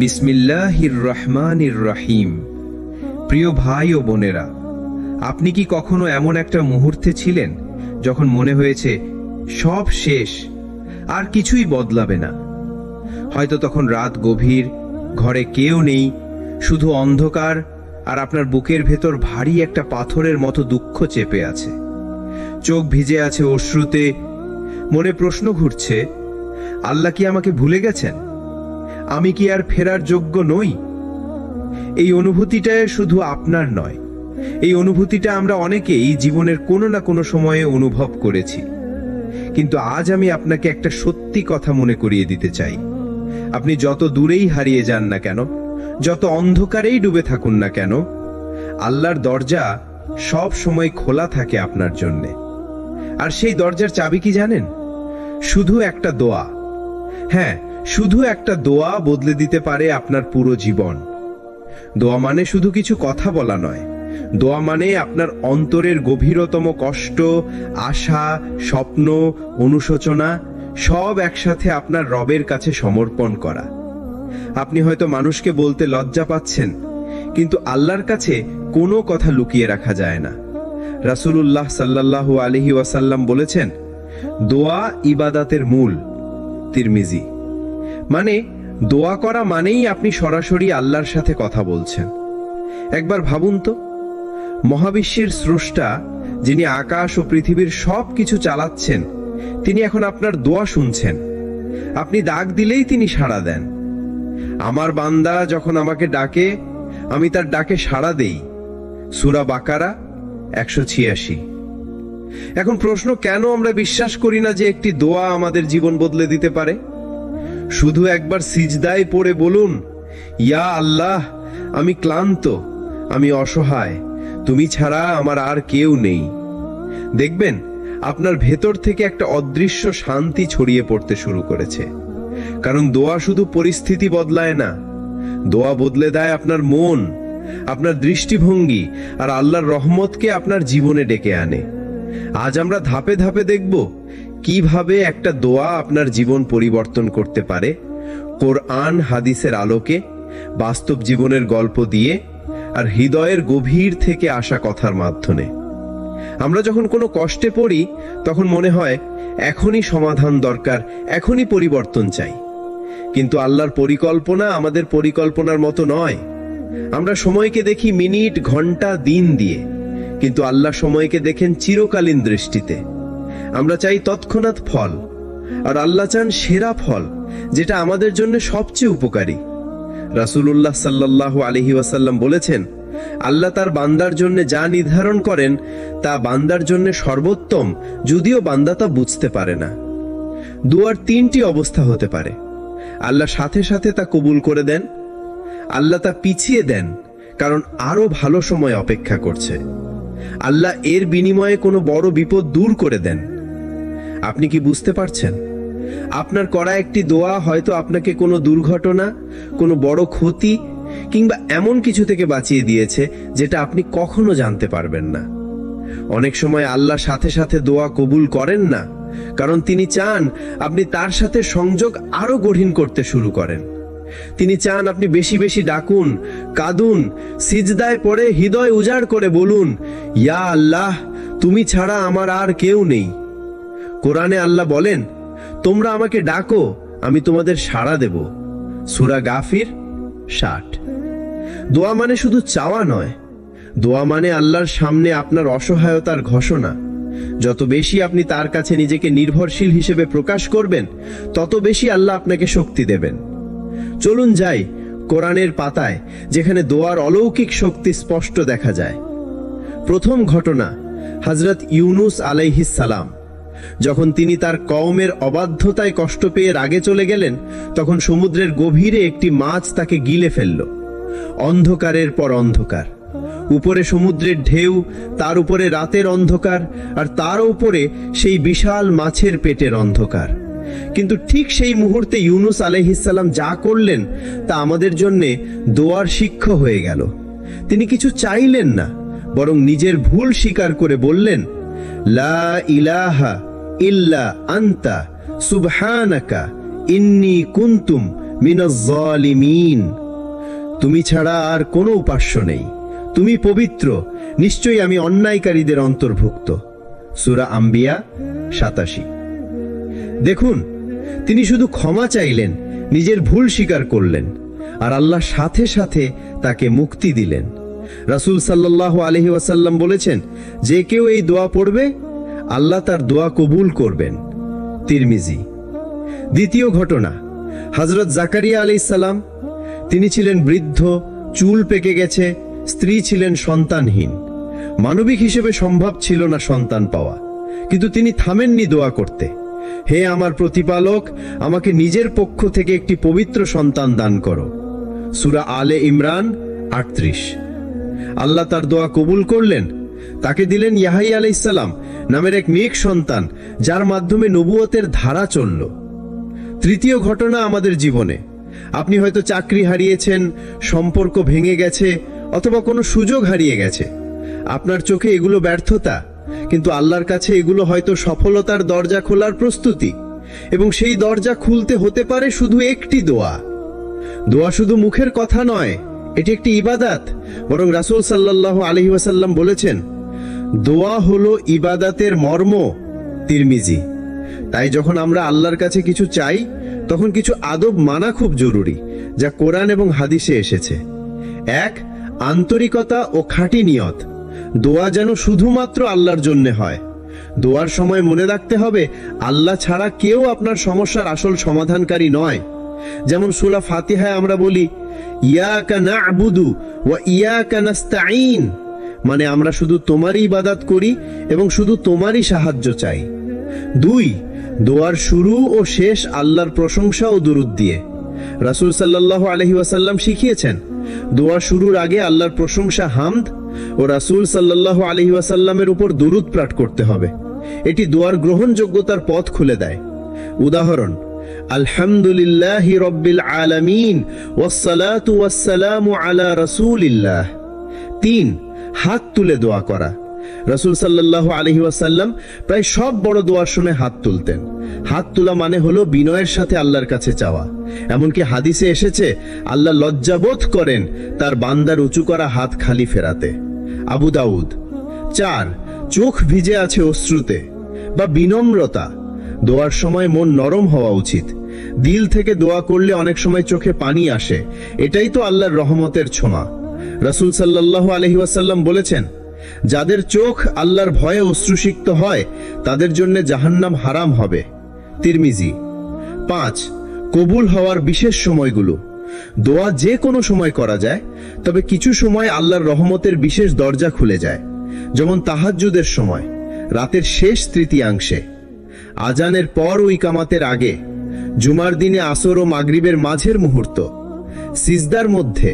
বিসমিল্লাহির রহমানির রহিম। প্রিয় ভাই ও বোনেরা, আপনি কি কখনো এমন একটা মুহূর্তে ছিলেন যখন মনে হয়েছে সব শেষ, আর কিছুই বদলাবে না? হয়তো তখন রাত গভীর, ঘরে কেউ নেই, শুধু অন্ধকার, আর আপনার বুকের ভেতর ভারী একটা পাথরের মতো দুঃখ চেপে আছে। চোখ ভিজে আছে অশ্রুতে, মনে প্রশ্ন ঘুরছে, আল্লাহ কি আমাকে ভুলে গেছেন? আমি কি আর ফেরার যোগ্য নই? এই অনুভূতিটা শুধু আপনার নয়, এই অনুভূতিটা আমরা অনেকেই জীবনের কোনো না কোনো সময়ে অনুভব করেছি। কিন্তু আজ আমি আপনাকে একটা সত্যি কথা মনে করিয়ে দিতে চাই। আপনি যত দূরেই হারিয়ে যান না কেন, যত অন্ধকারেই ডুবে থাকুন না কেন, আল্লাহর দরজা সব সময় খোলা থাকে আপনার জন্যে। আর সেই দরজার চাবি কি জানেন? শুধু একটা দোয়া। হ্যাঁ, শুধু একটা দোয়া বদলে দিতে পারে আপনার পুরো জীবন। দোয়া মানে শুধু কিছু কথা বলা নয়, দোয়া মানে আপনার অন্তরের গভীরতম কষ্ট, আশা, স্বপ্ন, অনুশোচনা সব একসাথে আপনার রবের কাছে সমর্পণ করা। আপনি হয়তো মানুষকে বলতে লজ্জা পাচ্ছেন, কিন্তু আল্লাহর কাছে কোনো কথা লুকিয়ে রাখা যায় না। রাসূলুল্লাহ সাল্লাল্লাহু আলাইহি ওয়াসাল্লাম বলেছেন, দোয়া ইবাদাতের মূল। তিরমিজি। মানে দোয়া করা মানেই আপনি সরাসরি আল্লাহর সাথে কথা বলছেন। একবার ভাবুন তো, মহাবিশ্বের স্রষ্টা, যিনি আকাশ ও পৃথিবীর সব কিছু চালাচ্ছেন, তিনি এখন আপনার দোয়া শুনছেন। আপনি ডাক দিলেই তিনি সাড়া দেন। আমার বান্দা যখন আমাকে ডাকে, আমি তার ডাকে সাড়া দেই। সূরা বাকারা 186। এখন প্রশ্ন, কেন আমরা বিশ্বাস করি না যে একটি দোয়া আমাদের জীবন বদলে দিতে পারে? শুধু একবার সিজদায় পড়ে বলুন, ইয়া আল্লাহ, আমি ক্লান্ত, আমি অসহায়, তুমি ছাড়া আমার আর কেউ নেই। দেখবেন আপনার ভেতর থেকে একটা অদৃশ্য শান্তি ছড়িয়ে পড়তে শুরু করেছে। কারণ দোয়া শুধু পরিস্থিতি বদলায় না, দোয়া বদলে দেয় আপনার মন, আপনার দৃষ্টিভঙ্গি, আর আল্লাহর রহমতকে আপনার জীবনে ডেকে আনে। আজ আমরা ধাপে ধাপে দেখব কিভাবে একটা দোয়া আপনার জীবন পরিবর্তন করতে পারে, কোরআন হাদিসের আলোকে, বাস্তব জীবনের গল্প দিয়ে, আর হৃদয়ের গভীর থেকে আসা কথার মাধ্যমে। আমরা যখন কোনো কষ্টে পড়ি, তখন মনে হয় এখনই সমাধান দরকার, এখনই পরিবর্তন চাই। কিন্তু আল্লাহর পরিকল্পনা আমাদের পরিকল্পনার মতো নয়। আমরা সময়কে দেখি মিনিট, ঘন্টা, দিন দিয়ে, কিন্তু আল্লাহ সময়কে দেখেন চিরকালীন দৃষ্টিতে। আমরা চাই তৎক্ষণাৎ ফল, আর আল্লাহ চান সেরা ফল, যেটা আমাদের জন্য সবচেয়ে উপকারী। রাসূলুল্লাহ সাল্লাল্লাহু আলাইহি ওয়াসাল্লাম বলেছেন, আল্লাহ তার বান্দার জন্য যা নির্ধারণ করেন তা বান্দার জন্য সর্বোত্তম, যদিও বান্দা তা বুঝতে পারে না। দুয়ার তিনটি অবস্থা হতে পারে। আল্লাহ সাথে সাথে তা কবুল করে দেন, আল্লাহ তা পিছিয়ে দেন কারণ আরো ভালো সময় অপেক্ষা করছে, আল্লাহ এর বিনিময়ে কোনো বড় বিপদ দূর করে দেন। আপনি কি বুঝতে পারছেন? আপনার করা একটি দোয়া হয়তো আপনাকে কোনো দুর্ঘটনা, কোনো বড় ক্ষতি কিংবা এমন কিছু থেকে বাঁচিয়ে দিয়েছে যেটা আপনি কখনো জানতে পারবেন না। অনেক সময় আল্লাহ সাথে সাথে দোয়া কবুল করেন না, কারণ তিনি চান আপনি তার সাথে সংযোগ আরো গভীর করতে শুরু করেন। তিনি চান আপনি বেশি বেশি ডাকুন, কাঁদুন, সিজদায় পড়ে হৃদয় উজাড় করে বলুন, ইয়া আল্লাহ, তুমি ছাড়া আমার আর কেউ নেই। কোরআনে আল্লাহ বলেন, তোমরা আমাকে ডাকো, আমি তোমাদের সাড়া দেব। সূরা গাফির 60। দোয়া মানে শুধু চাওয়া নয়, দোয়া মানে আল্লাহর সামনে আপনার অসহায়তার ঘোষণা। যত বেশি আপনি তার কাছে নিজেকে নির্ভরশীল হিসেবে প্রকাশ করবেন, তত বেশি আল্লাহ আপনাকে শক্তি দেবেন। চলুন যাই কোরআনের পাতায়, যেখানে দোয়ার অলৌকিক শক্তি স্পষ্ট দেখা যায়। প্রথম ঘটনা, হযরত ইউনুস আলাইহিস সালাম। যখন তিনি তার কওমের অবাধ্যতায় কষ্ট পেয়ে রাগে চলে গেলেন, তখন সমুদ্রের গভীরে একটি মাছ তাকে গিলে ফেলল। অন্ধকারের পর অন্ধকার, উপরে সমুদ্রের ঢেউ, তার উপরে রাতের অন্ধকার, আর তার উপরে সেই বিশাল মাছের পেটের অন্ধকার। কিন্তু ঠিক সেই মুহূর্তে ইউনুস আলাইহিস সালাম যা করলেন তা আমাদের জন্য দোয়ার শিক্ষা হয়ে গেল। তিনি কিছু চাইলেন না, বরং নিজের ভুল স্বীকার করে বললেন, লা ইলাহা ইল্লা আনতা সুবহানাকা ইন্নী কুনতুম মিনাজ জালিমিন। তুমি ছাড়া আর কোনো উপাস্য নেই, তুমি পবিত্র, নিশ্চয়ই আমি অন্যায়কারীদের অন্তর্ভুক্ত। সূরা আম্বিয়া 87। দেখুন, তিনি শুধু ক্ষমা চাইলেন, নিজের ভুল স্বীকার করলেন, আর আল্লাহ সাথে সাথে তাকে মুক্তি দিলেন। রাসূল সাল্লাল্লাহু আলাইহি ওয়াসাল্লাম বলেছেন, যে কেউ এই দোয়া পড়বে আল্লাহ তার দোয়া কবুল করবেন। তিরমিজি। দ্বিতীয় ঘটনা, হযরত জাকারিয়া আলাইহিস সালাম। তিনি ছিলেন বৃদ্ধ, চুল পেকে গেছে, স্ত্রী ছিলেন সন্তানহীন। মানবিক হিসেবে সম্ভব ছিল না সন্তান পাওয়া, কিন্তু তিনি থামেননি দোয়া করতে। হে আমার প্রতিপালক, আমাকে নিজের পক্ষ থেকে একটি পবিত্র সন্তান দান করো। সূরা আলে ইমরান 38। আল্লাহ তার দোয়া কবুল করলেন, তাকে দিলেন ইয়াহইয়া আলাইহিস সালাম নামের এক নেক সন্তান, যার মাধ্যমে নবুয়তের ধারা চলল। তৃতীয় ঘটনা আমাদের জীবনে। আপনি হয়তো চাকরি হারিয়েছেন, সম্পর্ক ভেঙে গেছে, অথবা কোনো সুযোগ হারিয়ে গেছে। আপনার চোখে এগুলো ব্যর্থতা, কিন্তু আল্লাহর কাছে এগুলো হয়তো সফলতার দরজা খোলার প্রস্তুতি। এবং সেই দরজা খুলতে হতে পারে শুধু একটি দোয়া। দোয়া শুধু মুখের কথা নয়, এটি একটি ইবাদত। বরং রাসূল সাল্লাল্লাহু আলাইহি ওয়াসাল্লাম বলেছেন, দোয়া হলো ইবাদতের মর্ম। তিরমিজি। তাই যখন আমরা আল্লাহর কাছে কিছু চাই, তখন কিছু আদব মানা খুব জরুরি, যা কোরআন এবং হাদিসে এসেছে। 1. আন্তরিকতা ও খাঁটি নিয়ত। দোয়া যেন শুধুমাত্র আল্লাহর জন্য হয়। দোয়ার সময় মনে রাখতে হবে, আল্লাহ ছাড়া কেউ আপনার সমস্যার আসল সমাধানকারী নয়। যেমন সূরা ফাতিহায় আমরা বলি, ইয়াকা না'বুদু ওয়া ইয়াকা নাস্তাঈন, মানে আমরা শুধু তোমারই ইবাদত করি এবং শুধু তোমারই সাহায্য চাই। 2. দোয়ার শুরু ও শেষ আল্লাহর প্রশংসা ও দুরূদ দিয়ে। রাসূল সাল্লাল্লাহু আলাইহি ওয়াসাল্লাম শিখিয়েছেন, দোয়া শুরুর আগে আল্লাহর প্রশংসা হামদ ও রাসূল সাল্লাল্লাহু আলাইহি ওয়াসাল্লামের উপর দুরূদ পাঠ করতে হবে। এটি দোয়ার গ্রহণযোগ্যতার পথ খুলে দেয়। উদাহরণ, আলহামদুলিল্লাহি রাব্বিল আলামিন ওয়াসসালাতু ওয়াসসালামু আলা রাসূলিল্লাহ। 3. হাত তুলে দোয়া করা। রাসূল সাল্লাল্লাহু আলাইহি ওয়াসাল্লাম প্রায় সব বড় দোয়ার সময় হাত তুলতেন। হাত তোলা মানে হলো বিনয়ের সাথে আল্লাহর কাছে চাওয়া। এমনকি হাদিসে এসেছে, আল্লাহ লজ্জাবোধ করেন তার বান্দার উঁচু করা হাত খালি ফেরাতে। আবু দাউদ। 4. চোখ ভিজে আছে অশ্রুতে বা বিনম্রতা। দোয়ার সময় মন নরম হওয়া উচিত। দিল থেকে দোয়া করলে অনেক সময় চোখে পানি আসে, এটাই তো আল্লাহর রহমতের ছোঁয়া। রাসূল সাল্লাল্লাহু আলাইহি ওয়াসাল্লাম বলেছেন, যাদের চোখ আল্লাহর ভয়ে অশ্রুসিক্ত হয়, তাদের জন্য জাহান্নাম হারাম হবে। তিরমিজি। 5. কবুল হওয়ার বিশেষ সময়গুলো। দোয়া যে কোনো সময় করা যায়, তবে কিছু সময় আল্লাহর রহমতের বিশেষ দরজা খুলে যায়। যেমন তাহাজ্জুদের সময়, রাতের শেষ তৃতীয়াংশে, আজানের পর ও ইকামাতের আগে, জুমার দিনে আসর ও মাগরিবের মাঝের মুহূর্ত, সিজদার মধ্যে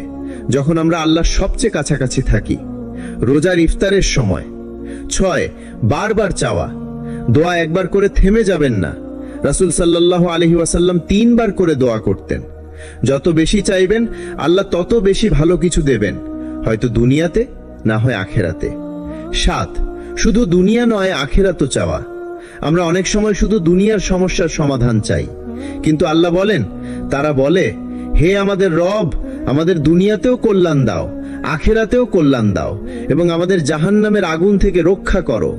যখন আমরা আল্লাহর সবচেয়ে কাছাকাছি থাকি, রোজার ইফতারের সময়। 6. বারবার চাওয়া। দোয়া একবার করে থেমে যাবেন না। রাসূল সাল্লাল্লাহু আলাইহি ওয়াসাল্লাম 3 বার করে দোয়া করতেন। যত বেশি চাইবেন, আল্লাহ তত বেশি ভালো কিছু দেবেন, হয়তো দুনিয়াতে, না হয় আখেরাতে। 7. শুধু দুনিয়া নয়, আখেরাতও চাওয়া। আমরা অনেক সময় শুধু দুনিয়ার সমস্যার সমাধান চাই, কিন্তু আল্লাহ বলেন, তারা বলে, হে আমাদের রব, আমাদের দুনিয়াতেও কল্যাণ দাও, আখেরাতেও কল্যাণ দাও, এবং আমাদের জাহান্নামের আগুন থেকে রক্ষা করো।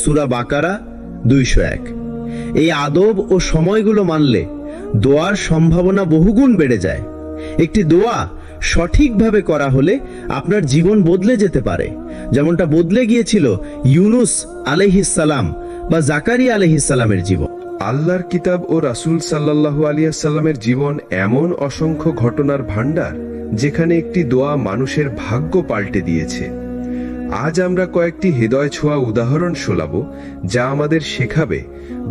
সূরা বাকারা 201। এই আদব ও সময়গুলো মানলে দোয়ার সম্ভাবনা বহুগুণ বেড়ে যায়। একটি দোয়া সঠিকভাবে করা হলে আপনার জীবন বদলে যেতে পারে, যেমনটা বদলে গিয়েছিল ইউনুস আলাইহিস সালাম বা জাকারিয়া আলাইহিস সালামের জীবন। আল্লাহর কিতাব ও রাসূল সাল্লাল্লাহু আলাইহি ওয়াসাল্লামের জীবন এমন অসংখ্য ঘটনার ভান্ডার, যেখানে একটি দোয়া মানুষের ভাগ্য পাল্টে দিয়েছে। আজ আমরা কয়েকটি হৃদয় ছোঁয়া উদাহরণ শোনাবো, যা আমাদের শেখাবে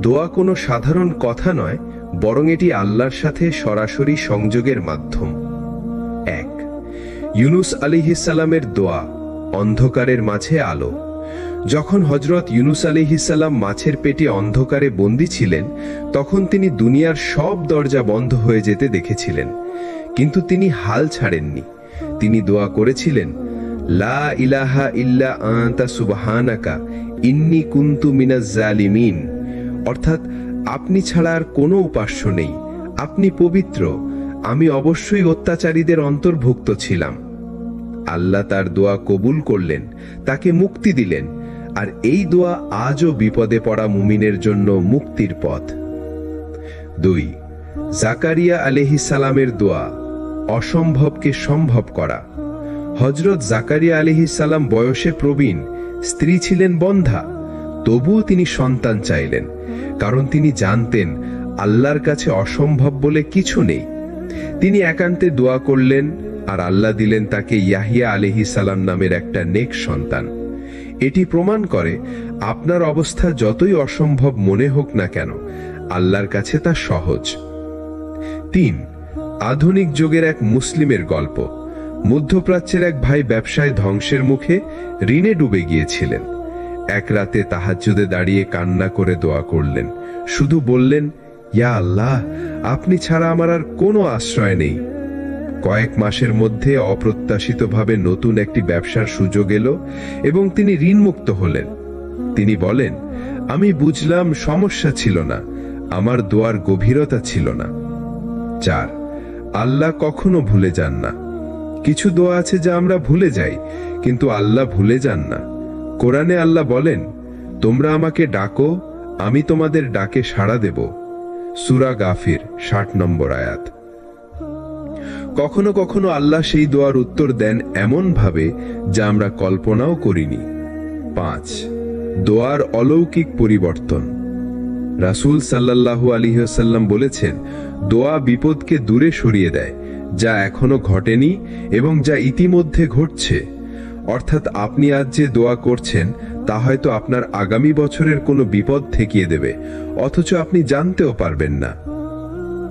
দোয়া কোনো সাধারণ কথা নয়, বরং এটি আল্লাহর সাথে সরাসরি সংযোগের মাধ্যম। 1. ইউনুস আলাইহিস সালামের দোয়া, অন্ধকারের মাঝে আলো। যখন হযরত ইউনুস আলাইহিস সালাম মাছের পেটে অন্ধকারে বন্দী ছিলেন, তখন তিনি দুনিয়ার সব দরজা বন্ধ হয়ে যেতে দেখেছিলেন, কিন্তু তিনি হাল ছাড়েননি। তিনি দোয়া করেছিলেন, লা ইলাহা ইল্লা আনতা সুবহানাকা ইন্নী কুনতু মিনাজ জালিমিন, অর্থাৎ আপনি ছাড়া আর কোনো উপাস্য নেই, আপনি পবিত্র, আমি অবশ্যই অত্যাচারীদের অন্তর্ভুক্ত ছিলাম। আল্লাহ তার দোয়া কবুল করলেন, তাকে মুক্তি দিলেন, আর এই দোয়া আজও বিপদে পড়া মুমিনের জন্য মুক্তির পথ। 2. জাকারিয়া আলাইহিস সালামের দোয়া, অসম্ভবকে সম্ভব করা। হযরত জাকারিয়া আলাইহিস সালাম বয়সে প্রবীণ, স্ত্রী ছিলেন বন্ধ্যা, তবুও তিনি সন্তান চাইলেন, কারণ তিনি জানতেন আল্লাহর কাছে অসম্ভব বলে কিছু নেই। তিনি একান্তে দোয়া করলেন, আর আল্লাহ দিলেন তাকে ইয়াহিয়া আলাইহিস সালাম নামের একটা নেক সন্তান। এটি প্রমাণ করে আপনার অবস্থা যতই অসম্ভব মনে হোক না কেন, আল্লাহর কাছে তা সহজ। 3. আধুনিক যুগের এক মুসলিমের গল্প। মধ্যপ্রাচ্যের এক ভাই ব্যবসায় ধ্বংসের মুখে ঋণে ডুবে গিয়েছিলেন। এক রাতে তাহাজ্জুদে দাঁড়িয়ে কান্না করে দোয়া করলেন, শুধু বললেন, ইয়া আল্লাহ, আপনি ছাড়া আমার আর কোনো আশ্রয় নেই। কয়েক মাসের মধ্যে অপ্রত্যাশিতভাবে নতুন একটি ব্যবসার সুযোগ এলো এবং তিনি ঋণমুক্ত হলেন। তিনি বলেন, আমি বুঝলাম সমস্যা ছিল না, আমার দোয়ার গভীরতা ছিল না। 4. আল্লাহ কখনো ভুলে যান না। কিছু দোয়া আছে যা আমরা ভুলে যাই, কিন্তু আল্লাহ ভুলে যান না। কোরআনে আল্লাহ বলেন, তোমরা আমাকে ডাকো, আমি তোমাদের ডাকে সাড়া দেব। সূরা গাফির 60 নম্বর আয়াত। কখনো কখনো আল্লাহ সেই দোয়ার উত্তর দেন এমন ভাবে যা আমরা কল্পনাও করিনি। 5. দোয়ার অলৌকিক পরিবর্তন। রাসূল সাল্লাল্লাহু আলাইহি ওয়াসাল্লাম বলেছেন, দোয়া বিপদকে দূরে সরিয়ে দেয়, যা এখনো ঘটেনি এবং যা ইতিমধ্যে ঘটছে। অর্থাৎ আপনি আজ যে দোয়া করছেন তা হয়তো আপনার আগামী বছরের কোনো বিপদ ঠেকিয়ে দেবে, অথচ আপনি জানতেও পারবেন না।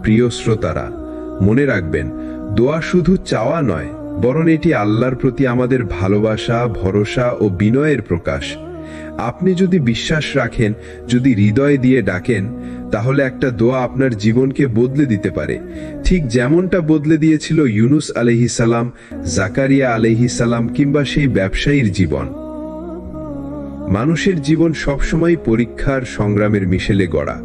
প্রিয় শ্রোতারা, মনে রাখবেন, দোয়া শুধু চাওয়া নয়, বরং এটি আল্লাহর প্রতি আমাদের ভালোবাসা, ভরসা ও বিনয়ের প্রকাশ। আপনি যদি বিশ্বাস রাখেন, যদি হৃদয় দিয়ে ডাকেন, তাহলে একটা দোয়া আপনার জীবনকে বদলে দিতে পারে, ঠিক যেমনটা বদলে দিয়েছিল ইউনুস আলাইহিস সালাম, জাকারিয়া আলাইহিস সালাম কিংবা সেই ব্যবসায়ীর জীবন। মানুষের জীবন সবসময় পরীক্ষার সংগ্রামের মিশেলে গড়া।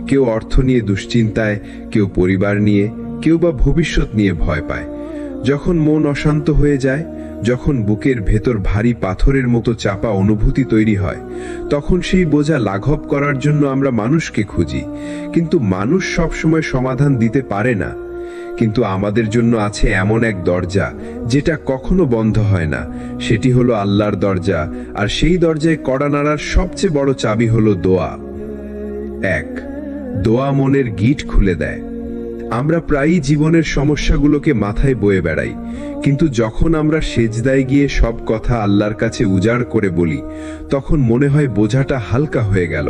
কেউ অর্থ নিয়ে দুশ্চিন্তায়, কেউ পরিবার নিয়ে, কেউ বা ভবিষ্যৎ নিয়ে ভয় পায়। যখন মন অশান্ত হয়ে যায়, যখন বুকের ভেতর ভারী পাথরের মতো চাপা অনুভূতি তৈরি হয়, তখন সেই বোঝা লাঘব করার জন্য আমরা মানুষকে খুঁজি, কিন্তু মানুষ সবসময় সমাধান দিতে পারে না। কিন্তু আমাদের জন্য আছে এমন এক দরজা যেটা কখনো বন্ধ হয় না, সেটি হলো আল্লাহর দরজা, আর সেই দরজায় কড়া নাড়ার সবচেয়ে বড় চাবি হলো দোয়া। 1. দোয়া মনের গিট খুলে দেয়। আমরা প্রায়ই জীবনের সমস্যাগুলোকে মাথায় বয়ে বেড়াই, কিন্তু যখন আমরা সেজদায় গিয়ে সব কথা আল্লাহর কাছে উজাড় করে বলি, তখন মনে হয় বোঝাটা হালকা হয়ে গেল।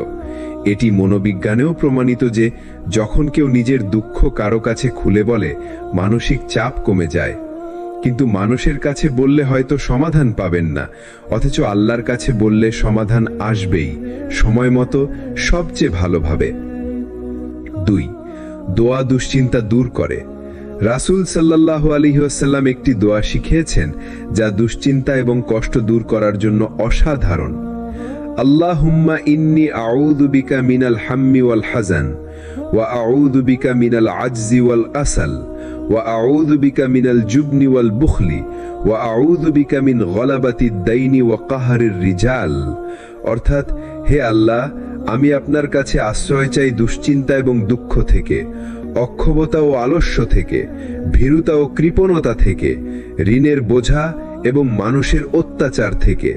এটি মনোবিজ্ঞানেও প্রমাণিত যে যখন কেউ নিজের দুঃখ কারো কাছে খুলে বলে, মানসিক চাপ কমে যায়। কিন্তু মানুষের কাছে বললে হয়তো সমাধান পাবেন না, অথচ আল্লাহর কাছে বললে সমাধান আসবেই, সময় মতো, সবচেয়ে ভালোভাবে। 2. দোয়া দুশ্চিন্তা দূর করে। রাসূল সাল্লাল্লাহু আলাইহি ওয়াসাল্লাম একটি দোয়া শিখিয়েছেন যা দুশ্চিন্তা এবং কষ্ট দূর করার জন্য অসাধারণ। আল্লাহুম্মা ইন্নী আউযু বিকা মিনাল হাম্মি ওয়াল হাযান ওয়া আউযু বিকা মিনাল আজজি ওয়াল কাসাল ওয়া আউযু বিকা মিনাল জুবনি ওয়াল বুখলি ওয়া আউযু বিকা মিন গলাবাতিদ দাইনি ওয়া কাহরির রিজাল। অর্থাৎ, হে আল্লাহ, আমি আপনার কাছে আশ্রয় চাই দুশ্চিন্তা এবং দুঃখ থেকে, অক্ষমতা ও আলস্য থেকে, ভীরুতা ও কৃপণতা থেকে, ঋণের বোঝা এবং মানুষের অত্যাচার থেকে।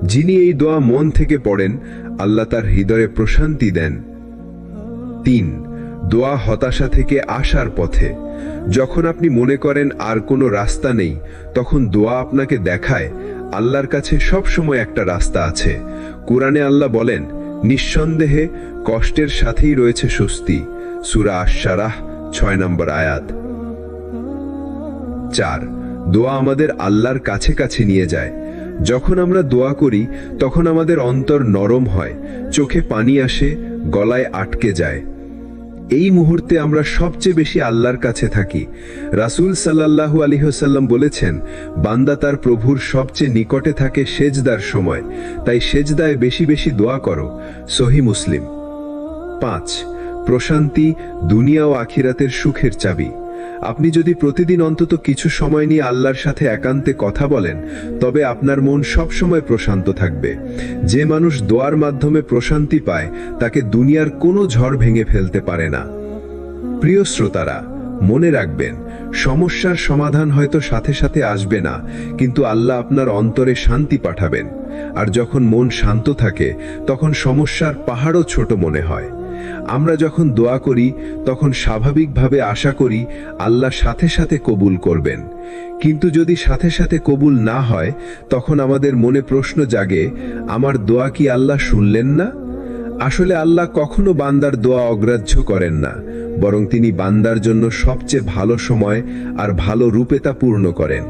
যিনি এই দোয়া মন থেকে পড়েন, আল্লাহ তার হৃদয়ে প্রশান্তি দেন। 3. দোয়া হতাশা থেকে আশার পথে। যখন আপনি মনে করেন আর কোনো রাস্তা নেই, তখন দোয়া আপনাকে দেখায় আল্লাহর কাছে সব সময় একটা রাস্তা আছে। কোরআনে আল্লাহ বলেন, নিঃসন্দেহে কষ্টের সাথেই রয়েছে স্বস্তি। সূরা আশ-শারাহ 6 নম্বর আয়াত। 4. দোয়া আমাদের আল্লাহর কাছে কাছে নিয়ে যায়। যখন আমরা দোয়া করি, তখন আমাদের অন্তর নরম হয়, চোখে পানি আসে, গলায় আটকে যায়। এই মুহূর্তে আমরা সবচেয়ে বেশি আল্লাহর কাছে থাকি। রাসূল সাল্লাল্লাহু আলাইহি ওয়াসাল্লাম বলেছেন, বান্দা তার প্রভুর সবচেয়ে নিকটে থাকে সেজদার সময়, তাই সেজদায় বেশি বেশি দোয়া করো। সহিহ মুসলিম। 5 প্রশান্তি দুনিয়া ও আখিরাতের সুখের চাবি। আপনি যদি প্রতিদিন অন্তত কিছু সময় নিয়ে আল্লাহর সাথে একান্তে কথা বলেন, তবে আপনার মন সব সময় প্রশান্ত থাকবে। যে মানুষ দোয়ার মাধ্যমে প্রশান্তি পায়, তাকে দুনিয়ার কোনো ঝড় ভেঙে ফেলতে পারে না। প্রিয় শ্রোতারা, মনে রাখবেন, সমস্যার সমাধান হয়তো সাথে সাথে আসবে না, কিন্তু আল্লাহ আপনার অন্তরে শান্তি পাঠাবেন। আর যখন মন শান্ত থাকে, তখন সমস্যার পাহাড়ও ছোট মনে হয়। আমরা যখন দোয়া করি, তখন স্বাভাবিকভাবে আশা করি আল্লাহ সাথে সাথে কবুল করবেন। কিন্তু যদি সাথে সাথে কবুল না হয়, তখন আমাদের মনে প্রশ্ন জাগে, আমার দোয়া কি আল্লাহ শুনলেন না? আসলে আল্লাহ কখনো বান্দার দোয়া অগ্রাহ্য করেন না, বরং তিনি বান্দার জন্য সবচেয়ে ভালো সময় আর ভালো রূপে তা পূর্ণ করেন।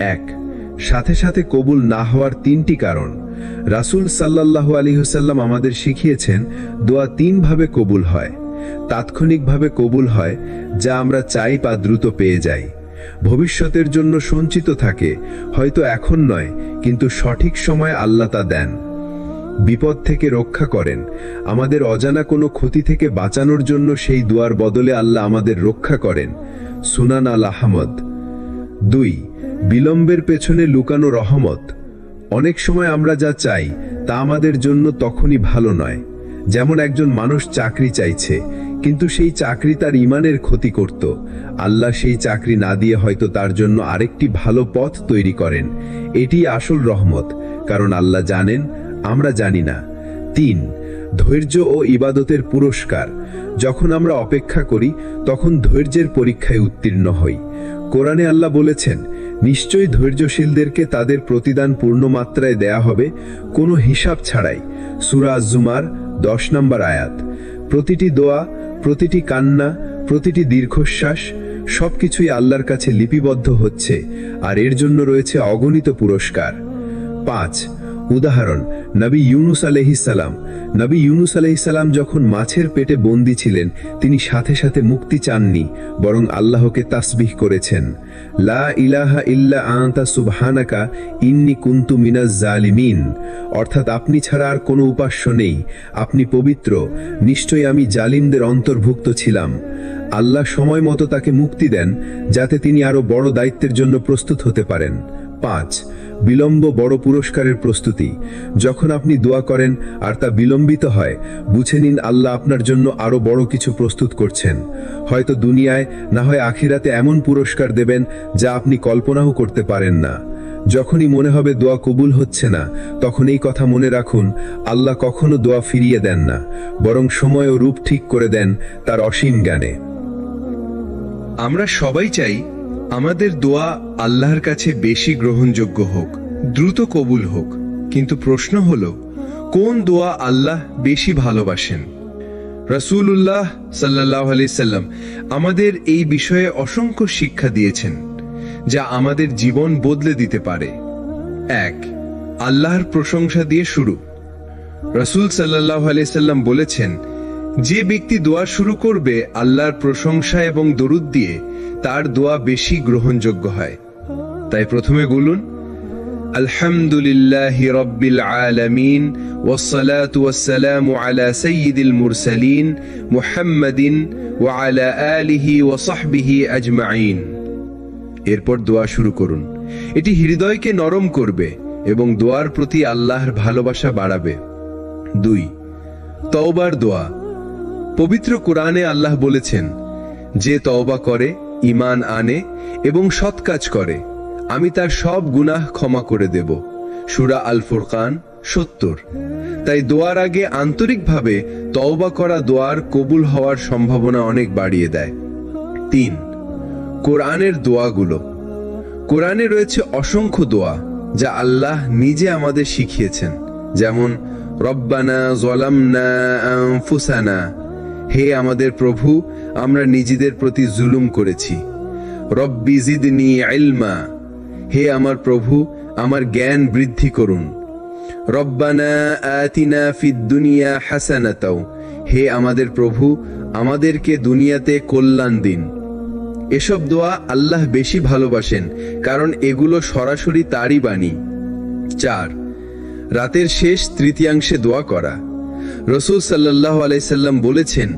1 সাথে সাথে কবুল না হওয়ার 3টি কারণ। রাসূল সাল্লাল্লাহু আলাইহি ওয়াসাল্লাম আমাদের শিখিয়েছেন, দোয়া 3 ভাবে কবুল হয়। তাৎক্ষণিকভাবে কবুল হয়, যা আমরা চাই বা দ্রুত পেয়ে যাই। ভবিষ্যতের জন্য সঞ্চিত থাকে, হয়তো এখন নয়, কিন্তু সঠিক সময় আল্লাহ তা দেন। বিপদ থেকে রক্ষা করেন, আমাদের অজানা কোনো ক্ষতি থেকে বাঁচানোর জন্য সেই দোয়ার বদলে আল্লাহ আমাদের রক্ষা করেন। সুনান আল আহমদ। 2 বিলম্বের পেছনে লুকানো রহমত। অনেক সময় আমরা যা চাই তা আমাদের জন্য তখনই ভালো নয়। যেমন একজন মানুষ চাকরি চাইছে, কিন্তু সেই চাকরি তার ঈমানের ক্ষতি করত। আল্লাহ সেই চাকরি না দিয়ে হয়তো তার জন্য আরেকটি ভালো পথ তৈরি করেন। এটি আসল রহমত, কারণ আল্লাহ জানেন, আমরা জানি না। 3 ধৈর্য ও ইবাদতের পুরস্কার। যখন আমরা অপেক্ষা করি, তখন ধৈর্যের পরীক্ষায় উত্তীর্ণ হই। কোরআনে আল্লাহ বলেছেন, নিশ্চয়ই ধৈর্যশীলদেরকে তাদের প্রতিদান পূর্ণ মাত্রায় দেয়া হবে, কোনো হিসাব ছাড়াই। সূরা আজ-জুমার 10 নম্বর আয়াত। প্রতিটি দোয়া, প্রতিটি কান্না, প্রতিটি দীর্ঘশ্বাস, সবকিছুই আল্লাহর কাছে লিপিবদ্ধ হচ্ছে, আর এর জন্য রয়েছে অগণিত পুরস্কার। 5 উদাহরণ, নবী ইউনুস আলাইহিস সালাম। নবী ইউনুস আলাইহিস সালাম যখন মাছের পেটে বন্দী ছিলেন, তিনি সাথে সাথে মুক্তি চাননি, বরং আল্লাহকে তাসবিহ করেছেন, লা ইলাহা ইল্লা আনতা সুবহানাকা ইন্নী কুনতু মিনাজ জালিমিন। অর্থাৎ, আপনি ছাড়া আর কোনো উপাস্য নেই, আপনি পবিত্র, নিশ্চয়ই আমি জালিমদের অন্তর্ভুক্ত ছিলাম। আল্লাহ সময় মতো তাকে মুক্তি দেন, যাতে তিনি আরো বড় দায়িত্বের জন্য প্রস্তুত হতে পারেন। 5 বিলম্ব বড় পুরস্কারের প্রস্তুতি। যখন আপনি দোয়া করেন আর তা বিলম্বিত হয়, বুঝে নিন আল্লাহ আপনার জন্য আরো বড় কিছু প্রস্তুত করছেন। হয়তো দুনিয়ায়, না হয় আখিরাতে এমন পুরস্কার দেবেন যা আপনি কল্পনাও করতে পারেন না। যখনই মনে হবে দোয়া কবুল হচ্ছে না, তখন এই কথা মনে রাখুন, আল্লাহ কখনো দোয়া ফিরিয়ে দেন না, বরং সময় ও রূপ ঠিক করে দেন তার অসীম জ্ঞানে। আমরা সবাই চাই আমাদের দোয়া আল্লাহর কাছে বেশি গ্রহণযোগ্য হোক, দ্রুত কবুল হোক। কিন্তু প্রশ্ন হলো, কোন দোয়া আল্লাহ বেশি ভালোবাসেন? রাসূলুল্লাহ সাল্লাল্লাহু আলাইহি সাল্লাম আমাদের এই বিষয়ে অসংখ্য শিক্ষা দিয়েছেন, যা আমাদের জীবন বদলে দিতে পারে। 1 আল্লাহর প্রশংসা দিয়ে শুরু। রাসূল সাল্লাল্লাহু আলাইহি সাল্লাম বলেছেন, যে ব্যক্তি দোয়া শুরু করবে আল্লাহর প্রশংসা এবং দরুদ দিয়ে, তার দোয়া বেশি গ্রহণযোগ্য হয়। তাই প্রথমে বলুন, আলহামদুলিল্লাহি রাব্বিল আলামিন ওয়াসসালাতু ওয়াসসালামু আলা সাইয়্যিদিল মুরসালিন মুহাম্মাদিন ওয়া আলা আলিহি ওয়া সাহবিহি আজমাইন। এরপর দোয়া শুরু করুন। এটি হৃদয়কে নরম করবে এবং দোয়ার প্রতি আল্লাহর ভালোবাসা বাড়াবে। 2 তওবার দোয়া। পবিত্র কোরআনে আল্লাহ বলেছেন, যে তওবা করে, ঈমান আনে এবং সৎ কাজ করে, আমি তার সব গুনাহ ক্ষমা করে দেব। সূরা আল ফুরকান 70। তাই দোয়ার আগে আন্তরিকভাবে তওবা করা দোয়ার কবুল হওয়ার সম্ভাবনা অনেক বাড়িয়ে দেয়। 3 কোরআনের দোয়াগুলো। কোরআনে রয়েছে অসংখ্য দোয়া যা আল্লাহ নিজে আমাদের শিখিয়েছেন, যেমন রব্বানা যালামনা আনফুসানা, হে আমাদের প্রভু, আমরা নিজেদের প্রতি জুলুম করেছি। রব্বি জিদনি ইলমা, হে আমার প্রভু, আমার জ্ঞান বৃদ্ধি করুন। রব্বানা আতিনা ফিদ দুনিয়া হাসানাতাও, হে আমাদের প্রভু, আমাদেরকে দুনিয়াতে কল্যাণ দিন। এসব দোয়া আল্লাহ বেশি ভালোবাসেন, কারণ এগুলো সরাসরি তারই বাণী। 4 রাতের শেষ তৃতীয়াংশে দোয়া করা। রাসূল সাল্লাল্লাহু আলাইহি সাল্লাম বলেছেন,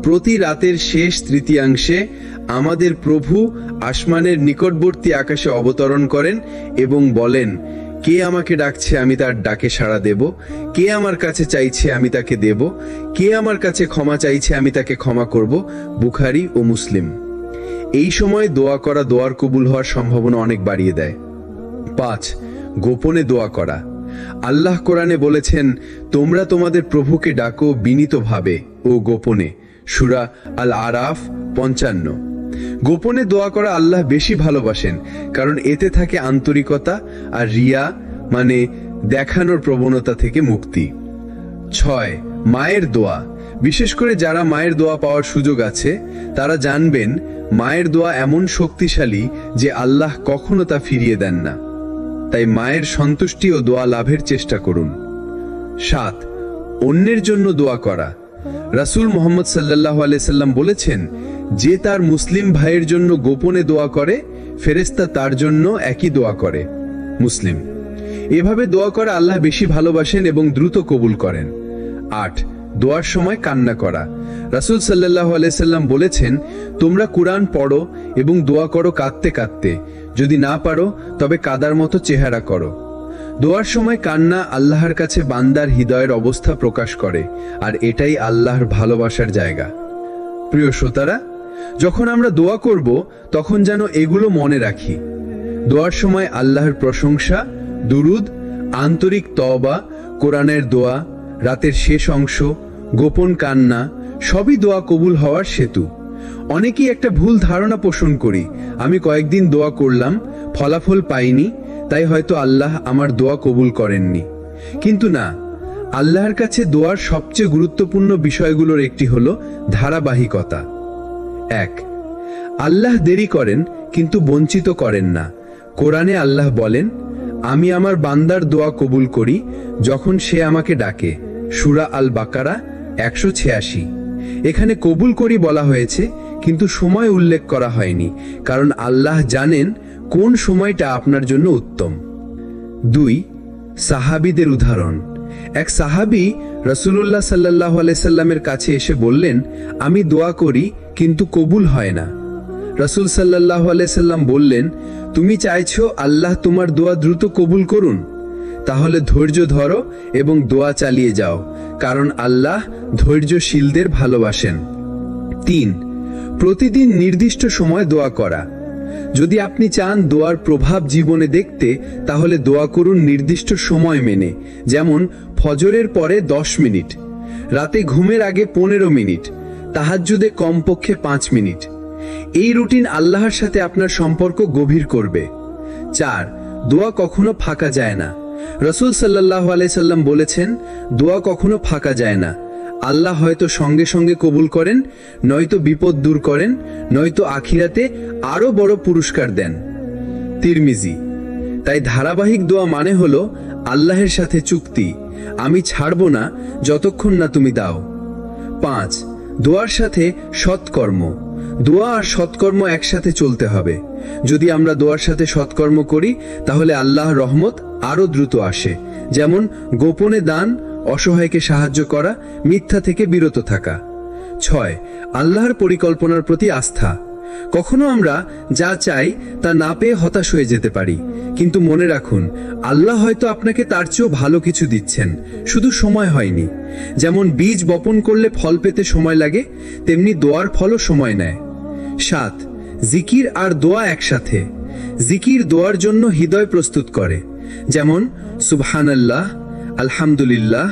প্রতি রাতের শেষ তৃতীয়াংশে আমাদের প্রভু আসমানের নিকটবর্তী আকাশে অবতরণ করেন এবং বলেন, কে আমাকে ডাকছে আমি তার ডাকে সাড়া দেব, কে আমার কাছে চাইছে আমি তাকে দেব, কে আমার কাছে ক্ষমা চাইছে আমি তাকে ক্ষমা করব। বুখারী ও মুসলিম। এই সময় দোয়া করা দোয়ার কবুল হওয়ার সম্ভাবনা অনেক বাড়িয়ে দেয়। 5. গোপনে দোয়া করা। আল্লাহ কোরআনে বলেছেন, তোমরা তোমাদের প্রভুকে ডাকো বিনীতভাবে ও গোপনে। সূরা আল আরাফ 55। গোপনে দোয়া করা আল্লাহ বেশি ভালোবাসেন, কারণ এতে থাকে আন্তরিকতা আর রিয়া মানে দেখানোর প্রবণতা থেকে মুক্তি। 6. মায়ের দোয়া। বিশেষ করে যারা মায়ের দোয়া পাওয়ার সুযোগ আছে তারা জানবেন, মায়ের দোয়া এমন শক্তিশালী যে আল্লাহ কখনো তা ফিরিয়ে দেন না। তাই মায়ের সন্তুষ্টি ও দোয়া লাভের চেষ্টা করুন। 7. অন্যের জন্য দোয়া করা। রাসূল মুহাম্মদ সাল্লাল্লাহু আলাইহি সাল্লাম বলেছেন, যে তার মুসলিম ভাইয়ের জন্য গোপনে দোয়া করে, ফেরেশতা তার জন্য একই দোয়া করে। মুসলিম। এভাবে দোয়া করা আল্লাহ বেশি ভালোবাসেন এবং দ্রুত কবুল করেন। 8. দোয়ার সময় কান্না করা। রাসূল সাল্লাল্লাহু আলাইহি সাল্লাম বলেছেন, তোমরা কুরআন পড়ো এবং দোয়া করো কাঁদতে কাঁদতে, যদি না পারো তবে কাদার মতো চেহারা করো। দোয়ার সময় কান্না আল্লাহর কাছে বান্দার হৃদয়ের অবস্থা প্রকাশ করে, আর এটাই আল্লাহর ভালোবাসার জায়গা। প্রিয় শ্রোতারা, যখন আমরা দোয়া করব তখন যেন এগুলো মনে রাখি। দোয়ার সময় আল্লাহর প্রশংসা, দুরুদ, আন্তরিক তওবা, কোরআনের দোয়া, রাতের শেষ অংশ, গোপন কান্না সবই দোয়া কবুল হওয়ার সেতু। অনেকেই একটা ভুল ধারণা পোষণ করি, আমি কয়েকদিন দোয়া করলাম, ফলাফল পাইনি, তাই হয়তো আল্লাহ আমার দোয়া কবুল করেননি। কিন্তু না, আল্লাহর কাছে দোয়ার সবচেয়ে গুরুত্বপূর্ণ বিষয়গুলোর একটি হলো ধারাবাহিকতা। 1. আল্লাহ দেরি করেন কিন্তু বঞ্চিত করেন না। কোরআনে আল্লাহ বলেন, আমি আমার বান্দার দোয়া কবুল করি যখন সে আমাকে ডাকে। সূরা আল বাকারা 186। এখানে কবুল করি বলা হয়েছে, কিন্তু সময় উল্লেখ করা হয়নি, কারণ আল্লাহ জানেন কোন সময়টা আপনার জন্য উত্তম। 2. সাহাবীদের উদাহরণ। এক সাহাবী রাসূলুল্লাহ সাল্লাল্লাহু আলাইহি সাল্লামের কাছে এসে বললেন, আমি দোয়া করি কিন্তু কবুল হয় না। রাসূল সাল্লাল্লাহু আলাইহি সাল্লাম বললেন, তুমি চাইছো আল্লাহ তোমার দোয়া দ্রুত কবুল করুন? তাহলে ধৈর্য ধরো এবং দোয়া চালিয়ে যাও, কারণ আল্লাহ ধৈর্যশীলদের ভালোবাসেন। 3. প্রতিদিন নির্দিষ্ট সময় দোয়া করা। যদি আপনি চান দোয়ার প্রভাব জীবনে দেখতে, তাহলে দোয়া করুন নির্দিষ্ট সময় মেনে, যেমন ফজরের পরে 10 মিনিট, রাতে ঘুমের আগে 15 মিনিট, তাহাজ্জুদে কমপক্ষে 5 মিনিট। এই রুটিন আল্লাহর সাথে আপনার সম্পর্ক গভীর করবে। 4. দোয়া কখনো ফাঁকা যায় না। রাসূল সাল্লাল্লাহু আলাইহি সাল্লাম বলেছেন, দোয়া কখনো ফাঁকা যায় না। আল্লাহ হয়তো সঙ্গে সঙ্গে কবুল করেন, নয়তো বিপদ দূর করেন, নয়তো আখিরাতে আরো বড় পুরস্কার দেন। তিরমিজি। তাই ধারাবাহিক দোয়া মানে হলো আল্লাহর সাথে চুক্তি, আমি ছাড়ব না যতক্ষণ না তুমি দাও। 5. দোয়ার সাথে সৎকর্ম। দোয়া আর সৎকর্ম একসাথে চলতে হবে। যদি আমরা দোয়ার সাথে সৎকর্ম করি তাহলে আল্লাহর রহমত আরো দ্রুত আসে, যেমন গোপনে দান, অসহায়কে সাহায্য করা, মিথ্যা থেকে বিরত থাকা। 6. আল্লাহর পরিকল্পনার প্রতি আস্থা। কখনো আমরা যা চাই তা না পেয়ে হতাশ হয়ে যেতে পারি, কিন্তু মনে রাখুন আল্লাহ হয়তো আপনাকে তার চেয়েও ভালো কিছু দিচ্ছেন, শুধু সময় হয়নি। যেমন বীজ বপন করলে ফল পেতে সময় লাগে, তেমনি দোয়ার ফলও সময় নেয়। 7. জিকির আর দোয়া একসাথে। জিকির দোয়ার জন্য হৃদয় প্রস্তুত করে, যেমন সুবহানাল্লাহ, আলহামদুলিল্লাহ,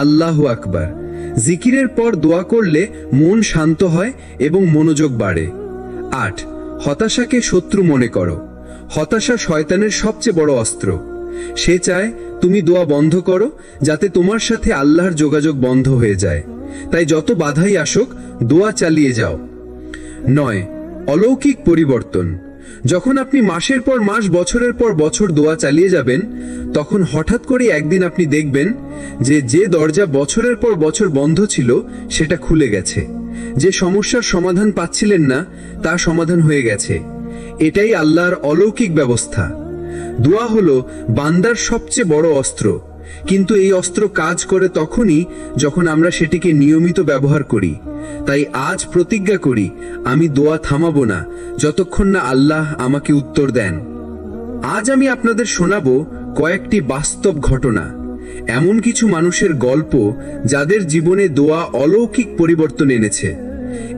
আল্লাহু আকবার। জিকিরের পর দোয়া করলে মন শান্ত হয় এবং মনোযোগ বাড়ে। 8. হতাশাকে শত্রু মনে করো। হতাশা শয়তানের সবচেয়ে বড় অস্ত্র। সে চায় তুমি দোয়া বন্ধ করো, যাতে তোমার সাথে আল্লাহর যোগাযোগ বন্ধ হয়ে যায়। তাই যত বাধাই আসুক, দোয়া চালিয়ে যাও। 9. অলৌকিক পরিবর্তন। যখন আপনি মাসের পর মাস, বছরের পর বছর দোয়া চালিয়ে যাবেন, তখন হঠাৎ করে একদিন আপনি দেখবেন যে দরজা বছরের পর বছর বন্ধ ছিল সেটা খুলে গেছে। যে সমস্যার সমাধান পাচ্ছিলেন না তা সমাধান হয়ে গেছে। এটাই আল্লাহর অলৌকিক ব্যবস্থা। দোয়া হলো বান্দার সবচেয়ে বড় অস্ত্র। কিন্তু এই অস্ত্র কাজ করে তখনই যখন আমরা সেটিকে নিয়মিত ব্যবহার করি। তাই আজ প্রতিজ্ঞা করি, আমি দোয়া থামাবো না যতক্ষণ না আল্লাহ আমাকে উত্তর দেন। আজ আমি আপনাদের শোনাবো কয়েকটি বাস্তব ঘটনা, এমন কিছু মানুষের গল্প যাদের জীবনে দোয়া অলৌকিক পরিবর্তন এনেছে।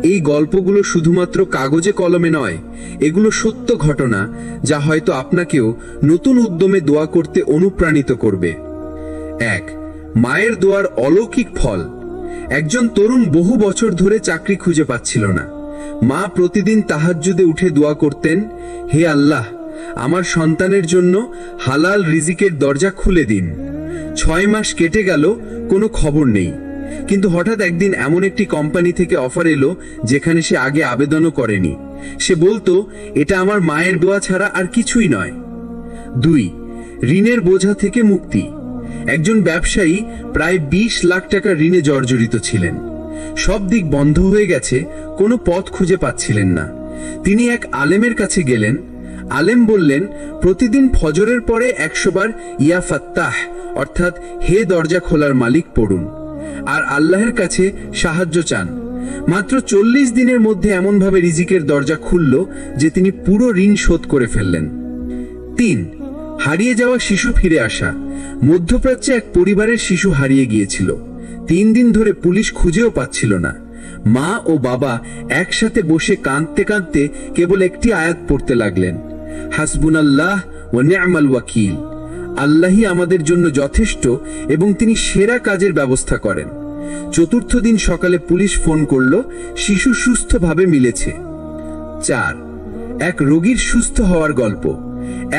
এই গল্পগুলো শুধুমাত্র কাগজে কলমে নয়, এগুলো সত্য ঘটনা যা হয়তো আপনাকেও নতুন উদ্যমে দোয়া করতে অনুপ্রাণিত করবে। 1. মায়ের দোয়ার অলৌকিক ফল। একজন তরুণ বহু বছর ধরে চাকরি খুঁজে পাচ্ছিল না। মা প্রতিদিন তাহাজ্জুদে উঠে দোয়া করতেন, হে আল্লাহ, আমার সন্তানের জন্য হালাল রিজিকের দরজা খুলে দিন। 6 মাস কেটে গেল, কোনো খবর নেই। কিন্তু হঠাৎ একদিন এমন একটি কোম্পানি থেকে অফার এলো যেখানে সে আগে আবেদনও করেনি। সে বলতো, এটা আমার মায়ের দোয়া ছাড়া আর কিছুই নয়। 2. ঋণের বোঝা থেকে মুক্তি। একজন ব্যবসায়ী প্রায় 20 লাখ টাকা ঋণে জর্জরিত ছিলেন। সব দিক বন্ধ হয়ে গেছে, কোনো পথ খুঁজে পাচ্ছিলেন না। তিনি এক আলেমের কাছে গেলেন। আলেম বললেন, প্রতিদিন ফজরের পরে 100 বার ইয়া ফাত্তাহ অর্থাৎ হে দরজা খোলার মালিক পড়ুন, আর আল্লাহর কাছে সাহায্য চান। মাত্র 40 দিনের মধ্যে এমনভাবে রিজিকের দরজা খুলল যে তিনি পুরো ঋণ শোধ করে ফেললেন। 3. হারিয়ে যাওয়া শিশু ফিরে আসা। মধ্যপ্রাচ্যে এক পরিবারের শিশু হারিয়ে গিয়েছিল। 3 দিন ধরে পুলিশ খুঁজেও পাচ্ছিল না। মা ও বাবা একসাথে বসে কাঁদতে কাঁদতে কেবল একটি আয়াত পড়তে লাগলেন, হাসবুনাল্লাহ ওয়া নি'মাল ওয়াকিল। আল্লাহই আমাদের জন্য যথেষ্ট এবং তিনি সেরা কাজের ব্যবস্থা করেন। 4র্থ দিন সকালে পুলিশ ফোন করল, শিশু সুস্থভাবে মিলেছে। 4. এক রোগীর সুস্থ হওয়ার গল্প।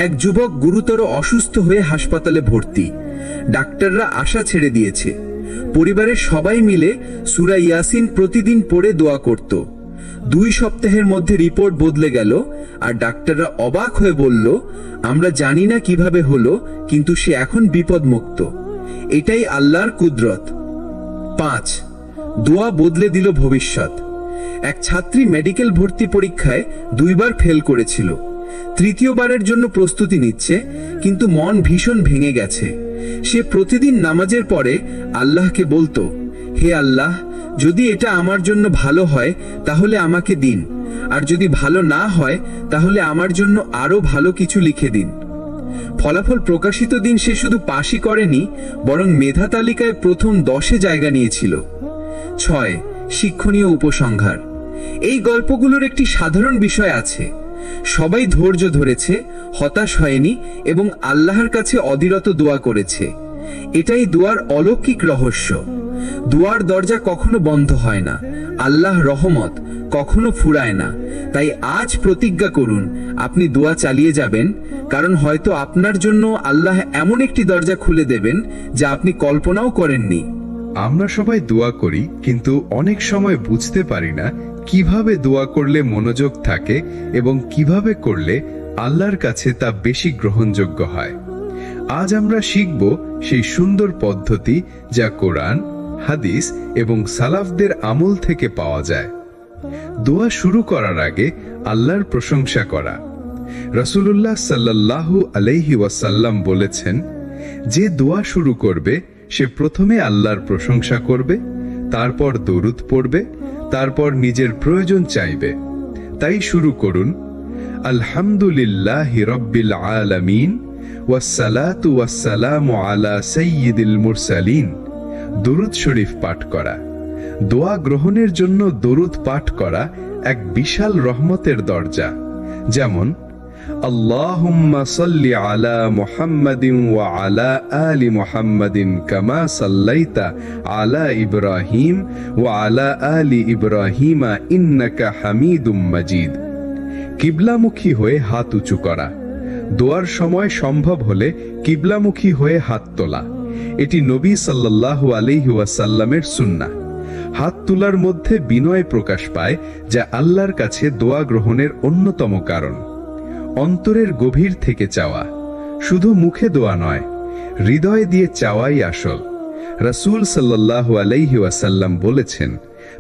এক যুবক গুরুতর অসুস্থ হয়ে হাসপাতালে ভর্তি। ডাক্তাররা আশা ছেড়ে দিয়েছে। পরিবারের সবাই মিলে সূরা ইয়াসিন প্রতিদিন পড়ে দোয়া করত। 2 সপ্তাহের মধ্যে রিপোর্ট বদলে গেল, আর ডাক্তাররা অবাক হয়ে বলল, আমরা জানি না কিভাবে হলো, কিন্তু সে এখন বিপদমুক্ত। এটাই আল্লাহর কুদরত। 5. দোয়া বদলে দিল ভবিষ্যৎ। এক ছাত্রী মেডিকেল ভর্তি পরীক্ষায় 2 বার ফেল করেছিল। 3য়বারের জন্য প্রস্তুতি নিচ্ছে, কিন্তু মন ভীষণ ভেঙে গেছে। সে প্রতিদিন নামাজের পরে আল্লাহকে বলতো, হে আল্লাহ, যদি এটা আমার জন্য ভালো হয় তাহলে আমাকে দিন, আর যদি ভালো না হয় তাহলে আমার জন্য আরো ভালো কিছু লিখে দিন। ফলাফল প্রকাশিত দিন সে শুধু পাশই করেনি, বরং মেধা তালিকায় প্রথম 10-এ জায়গা নিয়েছিল। 6. শিক্ষণীয় উপসংহার। এই গল্পগুলোর একটি সাধারণ বিষয় আছে, সবাই ধৈর্য ধরেছে, হতাশ হয়নি এবং আল্লাহর কাছে অবিরত দোয়া করেছে। এটাই দোয়ার অলৌকিক রহস্য। দোয়ার দরজা কখনো বন্ধ হয় না, আল্লাহ রহমত কখনো ফুরায় না। তাই আজ প্রতিজ্ঞা করুন, আপনি দোয়া চালিয়ে যাবেন, কারণ হয়তো আপনার জন্য আল্লাহ এমন একটি দরজা খুলে দেবেন যা আপনি কল্পনাও করেননি। আমরা সবাই দোয়া করি, কিন্তু অনেক সময় বুঝতে পারি না কিভাবে দোয়া করলে মনোযোগ থাকে এবং কিভাবে করলে আল্লাহর কাছে তা বেশি গ্রহণযোগ্য হয়। আজ আমরা শিখব সেই সুন্দর পদ্ধতি যা কোরআন, হাদিস এবং সালাফদের আমল থেকে পাওয়া যায়। দোয়া শুরু করার আগে আল্লাহর প্রশংসা করা। রাসূলুল্লাহ সাল্লাল্লাহু আলাইহি ওয়াসাল্লাম বলেছেন, যে দোয়া শুরু করবে সে প্রথমে আল্লাহর প্রশংসা করবে, তারপর দরুদ পড়বে, তারপর নিজের প্রয়োজন চাইবে। তাই শুরু করুন, আলহামদুলিল্লাহি রাব্বিল আলামিন ওয়াসসালাতু ওয়াসসালামু আলা সাইয়্যিদিল মুরসালিন। দরুদ শরীফ পাঠ করা। দোয়া গ্রহণের জন্য দরুদ পাঠ করা এক বিশাল রহমতের দরজা। যেমন, আল্লাহুম্মা সাল্লি আলা মুহাম্মাদিন ওয়া আলা আলি মুহাম্মাদিন কামা সাল্লাইতা আলা ইব্রাহিম ওয়া আলা আলি ইব্রাহিমা ইন্নাকা হামিদুম মাজিদ। কিবলামুখী হয়ে হাত উঁচু করা। দোয়ার সময় সম্ভব হলে কিবলামুখী হয়ে হাত তোলা। এটি নবী সাল্লাল্লাহু আলাইহি ওয়াসাল্লামের সুন্নাহ। হাত তোলার মধ্যে বিনয় প্রকাশ পায়, যা আল্লাহর কাছে দোয়া গ্রহণের অন্যতম কারণ। অন্তরের গভীর থেকে চাওয়া, শুধু মুখে দোয়া নয়, হৃদয় দিয়ে চাওয়াই আসল। রাসূল সাল্লাল্লাহু আলাইহি ওয়াসাল্লাম বলেছেন,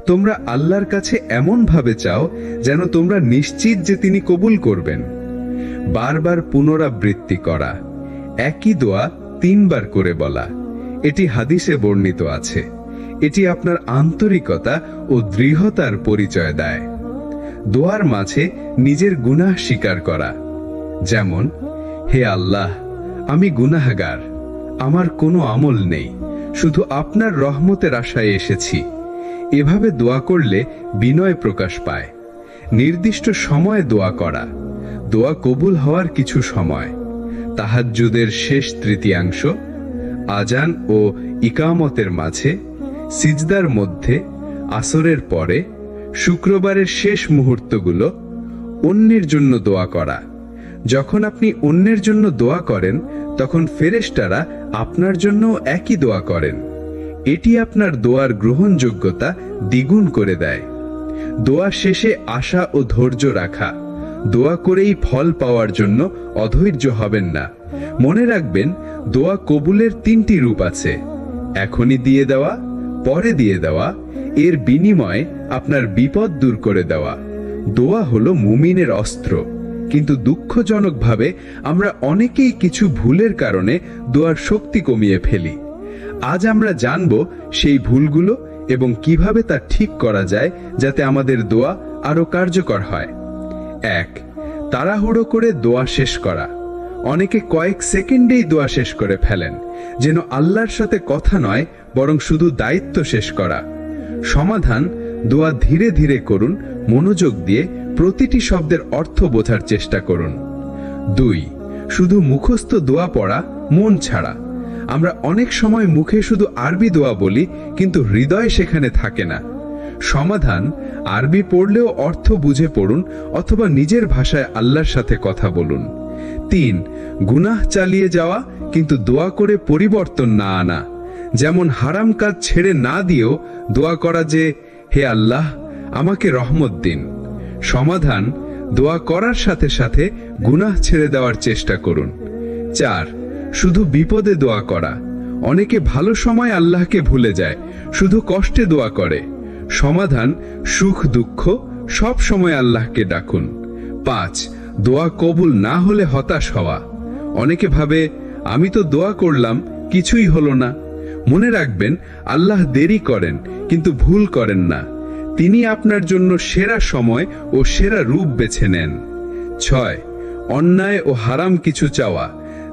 তোমরা আল্লাহর কাছে এমন ভাবে চাও যেন তোমরা নিশ্চিত যে তিনি কবুল করবেন। বারবার পুনরাবৃত্তি করা। একই দোয়া 3 বার করে বলা। এটি হাদিসে বর্ণিত আছে। এটি আপনার আন্তরিকতা ও দৃঢ়তার পরিচয় দেয়। দোয়ার মাঝে নিজের গুনাহ স্বীকার করা, যেমন, হে আল্লাহ, আমি গুনাহগার, আমার কোনো আমল নেই, শুধু আপনার রহমতের আশায় এসেছি। এভাবে দোয়া করলে বিনয় প্রকাশ পায়। নির্দিষ্ট সময়ে দোয়া করা, দোয়া কবুল হওয়ার কিছু সময়: তাহাজ্জুদের শেষ তৃতীয়াংশ, আজান ও ইকামতের মাঝে, সিজদার মধ্যে, আসরের পরে, শুক্রবারের শেষ মুহূর্তগুলো। অন্যের জন্য দোয়া করা, যখন আপনি অন্যের জন্য দোয়া করেন তখন ফেরেশতারা আপনার জন্য একই দোয়া করেন। এটি আপনার দোয়ার গ্রহণযোগ্যতা দ্বিগুণ করে দেয়। দোয়া শেষে আশা ও ধৈর্য রাখা, দোয়া করেই ফল পাওয়ার জন্য অধৈর্য হবেন না। মনে রাখবেন, দোয়া কবুলের 3টি রূপ আছে: এখনই দিয়ে দেওয়া, পরে দিয়ে দেওয়া, এর বিনিময়ে আপনার বিপদ দূর করে দেওয়া। দোয়া হলো মুমিনের অস্ত্র, কিন্তু দুঃখজনকভাবে আমরা অনেকেই কিছু ভুলের কারণে দোয়ার শক্তি কমিয়ে ফেলি। আজ আমরা জানব সেই ভুলগুলো এবং কিভাবে তা ঠিক করা যায় যাতে আমাদের দোয়া আরো কার্যকর হয়। 1. তাড়াহুড়ো করে দোয়া শেষ করা। অনেকে কয়েক সেকেন্ডেই দোয়া শেষ করে ফেলেন, যেন আল্লাহর সাথে কথা নয়, বরং শুধু দায়িত্ব শেষ করা। সমাধান: দোয়া ধীরে ধীরে করুন, মনোযোগ দিয়ে প্রতিটি শব্দের অর্থ বোঝার চেষ্টা করুন। 2. শুধু মুখস্থ দোয়া পড়া, মন ছাড়া। আমরা অনেক সময় মুখে শুধু আরবি দোয়া বলি, কিন্তু হৃদয় সেখানে থাকে না। সমাধান: আরবি পড়লেও অর্থ বুঝে পড়ুন, অথবা নিজের ভাষায় আল্লাহর সাথে কথা বলুন। 3. গুনাহ চালিয়ে যাওয়া, কিন্তু দোয়া করে পরিবর্তন না আনা। যেমন হারাম কাজ ছেড়ে না দিয়েও দোয়া করা যে, হে আল্লাহ, আমাকে রহমত দিন। সমাধান: দোয়া করার সাথে সাথে গুনাহ ছেড়ে দেওয়ার চেষ্টা করুন। 4. শুধু বিপদে দোয়া করা। অনেকে ভালো সময় আল্লাহকে ভুলে যায়, শুধু কষ্টে দোয়া করে। সমাধান: সুখ দুঃখ সব সময় আল্লাহকে ডাকুন। 5. দোয়া কবুল না হলে হতাশ হওয়া। অনেকে ভাবে, আমি তো দোয়া করলাম, কিছুই হলো না। মনে রাখবেন, আল্লাহ দেরি করেন কিন্তু ভুল করেন না। তিনি আপনার জন্য সেরা সময় ও সেরা রূপ বেছে নেন। 6. অন্যায় ও হারাম কিছু চাওয়া,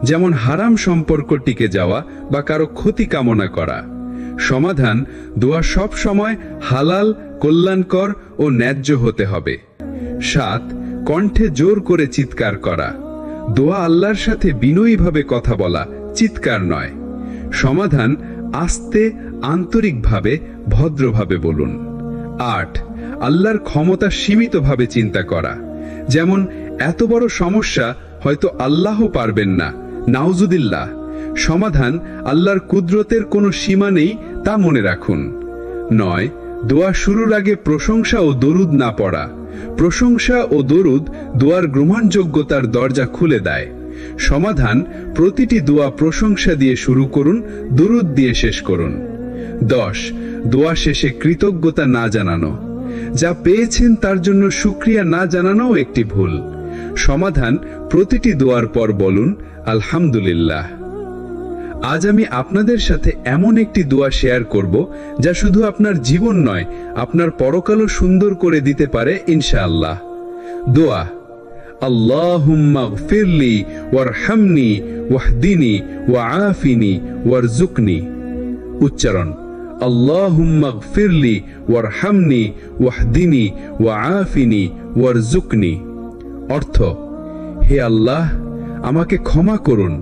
যেমন হারাম সম্পর্ক টিকে যাওয়া বা কারো ক্ষতি কামনা করা। সমাধান: দোয়া সব সময় হালাল, কল্যাণকর ও ন্যায্য হতে হবে। 7. কণ্ঠে জোর করে চিৎকার করা। দোয়া আল্লাহর সাথে বিনয়ীভাবে কথা বলা, চিৎকার নয়। সমাধান: আস্তে, আন্তরিকভাবে, ভদ্রভাবে বলুন। 8. আল্লাহর ক্ষমতা সীমিতভাবে চিন্তা করা, যেমন এত বড় সমস্যা হয়তো আল্লাহ পারবেন না, নাউজুবিল্লাহ। সমাধান: আল্লাহর কুদরতের কোনো সীমা নেই, তা মনে রাখুন। 9. দোয়া শুরুর আগে প্রশংসা ও দরুদ না পড়া। প্রশংসা ও দরুদ দোয়ার গ্রহণযোগ্যতার দরজা খুলে দেয়। সমাধান: প্রতিটি দোয়া প্রশংসা দিয়ে শুরু করুন, দরুদ দিয়ে শেষ করুন। 10. দোয়া শেষে কৃতজ্ঞতা না জানানো। যা পেয়েছেন তার জন্য শুকরিয়া না জানানোও একটি ভুল। সমাধান: প্রতিটি দোয়ার পর বলুন, আলহামদুলিল্লাহ। আজ আমি আপনাদের সাথে এমন একটি দোয়া শেয়ার করব যা শুধু আপনার জীবন নয়, আপনার পরকালও সুন্দর করে দিতে পারে ইনশাআল্লাহ। দোয়া: আল্লাহুম্মা গফিরলি ওয়ারহামনি ওয়াহদিনি ওয়াআফিনি ওয়ারজুকনি। উচ্চারণ: আল্লাহুম্মা গফিরলি ওয়ারহামনি ওয়াহদিনি ওয়াআফিনি ওয়ারজুকনি। অর্থ: হে আল্লাহ, আমাকে ক্ষমা করুন,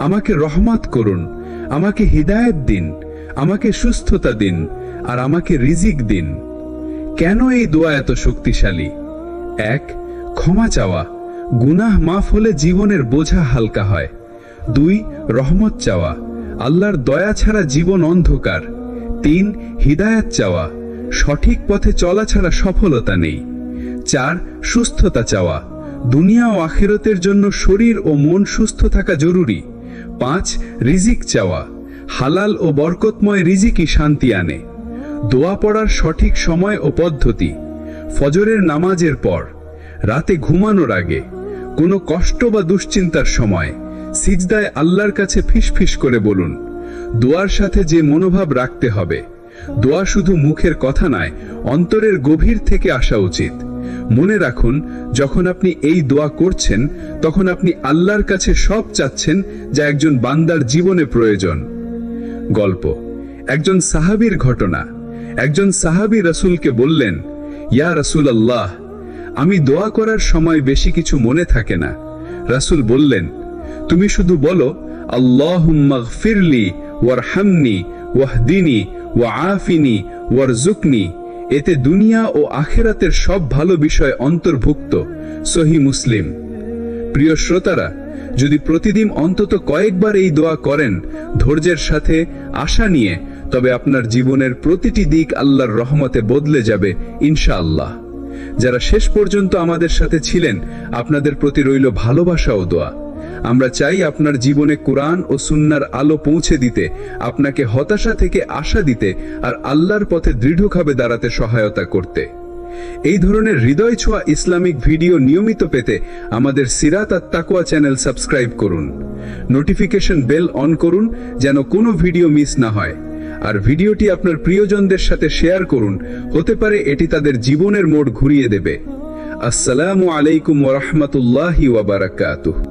আমাকে রহমত করুন, আমাকে হিদায়াত দিন, আমাকে সুস্থতা দিন, আর আমাকে রিজিক দিন। কেন এই দোয়া এত শক্তিশালী? 1. ক্ষমা চাওয়া। গুনাহ মাফ হলে জীবনের বোঝা হালকা হয়। 2. রহমত চাওয়া। আল্লাহর দয়া ছাড়া জীবন অন্ধকার। 3. হিদায়াত চাওয়া। সঠিক পথে চলা ছাড়া সফলতা নেই। 4. সুস্থতা চাওয়া। দুনিয়া ও আখিরাতের জন্য শরীর ও মন সুস্থ থাকা জরুরি। 5. রিজিক চাওয়া। হালাল ও বরকতময় রিজিকই শান্তি আনে। দোয়া পড়ার সঠিক সময় ও পদ্ধতি: ফজরের নামাজের পর, রাতে ঘুমানোর আগে, কোনো কষ্ট বা দুশ্চিন্তার সময় সিজদায় আল্লাহর কাছে ফিসফিস করে বলুন। দোয়ার সাথে যে মনোভাব রাখতে হবে, দোয়া শুধু মুখের কথা নয়, অন্তরের গভীর থেকে আসা উচিত। মনে রাখুন, যখন আপনি এই দোয়া করছেন তখন আপনি আল্লাহর কাছে সব চাচ্ছেন যা একজন বান্দার জীবনে প্রয়োজন। গল্প, একজন সাহাবীর ঘটনা। একজন সাহাবী রাসূলকে বললেন, ইয়া রাসূলুল্লাহ, আমি দোয়া করার সময় বেশি কিছু মনে থাকে না। রাসূল বললেন, তুমি শুধু বলো, আল্লাহুম্মা গফিরলি ওয়ারহামনি ওয়াহদিনি ওয়াআফিনি ওয়ারজুকনি। এতে দুনিয়া ও আখিরাতের সব ভালো বিষয় অন্তর্ভুক্ত। সহিহ মুসলিম। প্রিয় শ্রোতারা, যদি প্রতিদিন অন্তত কয়েকবার এই দোয়া করেন ধৈর্যের সাথে, আশা নিয়ে, তবে আপনার জীবনের প্রতিটি দিক আল্লাহর রহমতে বদলে যাবে ইনশাআল্লাহ। যারা শেষ পর্যন্ত আমাদের সাথে ছিলেন, আপনাদের প্রতি রইল ভালোবাসা ও দোয়া। আমরা চাই আপনার জীবনে কোরআন ও সুন্নাহর আলো পৌঁছে দিতে, আপনাকে হতাশা থেকে আশা দিতে আর আল্লাহর পথে দৃঢ়ভাবে দাঁড়াতে সহায়তা করতে। এই ধরনের হৃদয় ছোঁয়া ইসলামিক ভিডিও নিয়মিত পেতে আমাদের সিরাত আর তাকওয়া চ্যানেল সাবস্ক্রাইব করুন। নোটিফিকেশন বেল অন করুন যেন কোনো ভিডিও মিস না হয়। আর ভিডিওটি আপনার প্রিয়জনদের সাথে শেয়ার করুন, হতে পারে এটি তাদের জীবনের মোড় ঘুরিয়ে দেবে। আসসালামু আলাইকুম ওয়া রাহমাতুল্লাহি ওয়া বারাকাতুহু।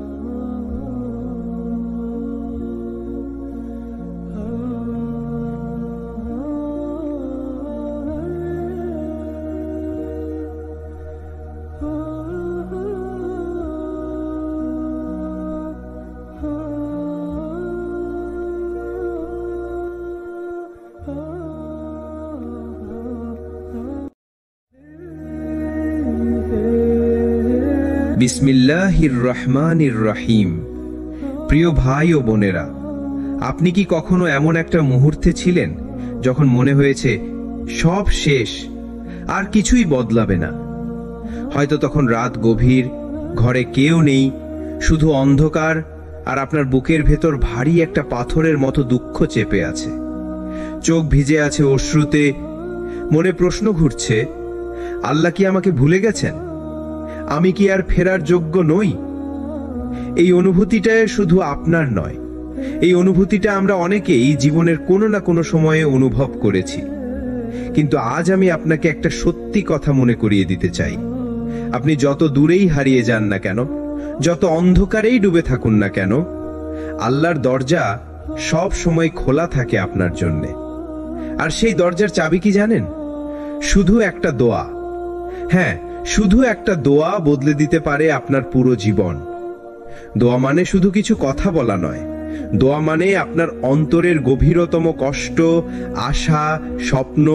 বিসমিল্লাহির রহমানির রহিম। প্রিয় ভাই ও বোনেরা, আপনি কি কখনো এমন একটা মুহূর্তে ছিলেন যখন মনে হয়েছে সব শেষ, আর কিছুই বদলাবে না? হয়তো তখন রাত গভীর, ঘরে কেউ নেই, শুধু অন্ধকার, আর আপনার বুকের ভেতর ভারী একটা পাথরের মতো দুঃখ চেপে আছে। চোখ ভিজে আছে অশ্রুতে, মনে প্রশ্ন ঘুরছে, আল্লাহ কি আমাকে ভুলে গেছেন? আমি কি আর ফেরার যোগ্য নই? এই অনুভূতিটা শুধু আপনার নয়, এই অনুভূতিটা আমরা অনেকেই জীবনের কোনো না কোনো সময়ে অনুভব করেছি। কিন্তু আজ আমি আপনাকে একটা সত্যি কথা মনে করিয়ে দিতে চাই। আপনি যত দূরেই হারিয়ে যান না কেন, যত অন্ধকারেই ডুবে থাকুন না কেন, আল্লাহর দরজা সব সময় খোলা থাকে আপনার জন্যে। আর সেই দরজার চাবি কি জানেন? শুধু একটা দোয়া। হ্যাঁ, শুধু একটা দোয়া বদলে দিতে পারে আপনার পুরো জীবন। দোয়া মানে শুধু কিছু কথা বলা নয়, দোয়া মানে আপনার অন্তরের গভীরতম কষ্ট, আশা, স্বপ্ন,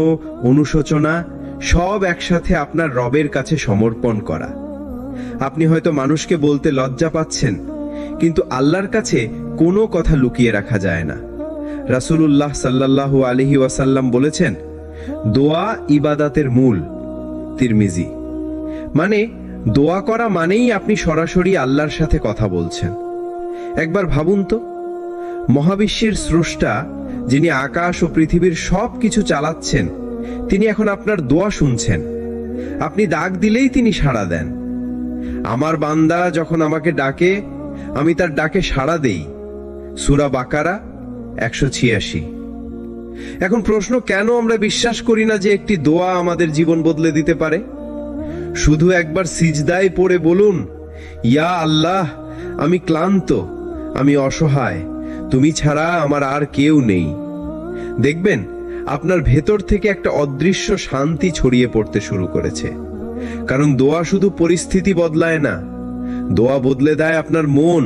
অনুশোচনা সব একসাথে আপনার রবের কাছে সমর্পণ করা। আপনি হয়তো মানুষকে বলতে লজ্জা পাচ্ছেন, কিন্তু আল্লাহর কাছে কোনো কথা লুকিয়ে রাখা যায় না। রাসূলুল্লাহ সাল্লাল্লাহু আলাইহি ওয়াসাল্লাম বলেছেন, দোয়া ইবাদাতের মূল। তিরমিজি। মানে দোয়া করা মানেই আপনি সরাসরি আল্লাহর সাথে কথা বলছেন। একবার ভাবুন তো, মহাবিশ্বের স্রষ্টা, যিনি আকাশ ও পৃথিবীর সব কিছু চালাচ্ছেন, তিনি এখন আপনার দোয়া শুনছেন। আপনি ডাক দিলেই তিনি সাড়া দেন। আমার বান্দা যখন আমাকে ডাকে, আমি তার ডাকে সাড়া দেই। সূরা বাকারা 186। এখন প্রশ্ন, কেন আমরা বিশ্বাস করি না যে একটি দোয়া আমাদের জীবন বদলে দিতে পারে? শুধু একবার সিজদায় পড়ে বলুন, ইয়া আল্লাহ, আমি ক্লান্ত, আমি অসহায়, তুমি ছাড়া আমার আর কেউ নেই। দেখবেন আপনার ভেতর থেকে একটা অদৃশ্য শান্তি ছড়িয়ে পড়তে শুরু করেছে। কারণ দোয়া শুধু পরিস্থিতি বদলায় না, দোয়া বদলে দেয় আপনার মন,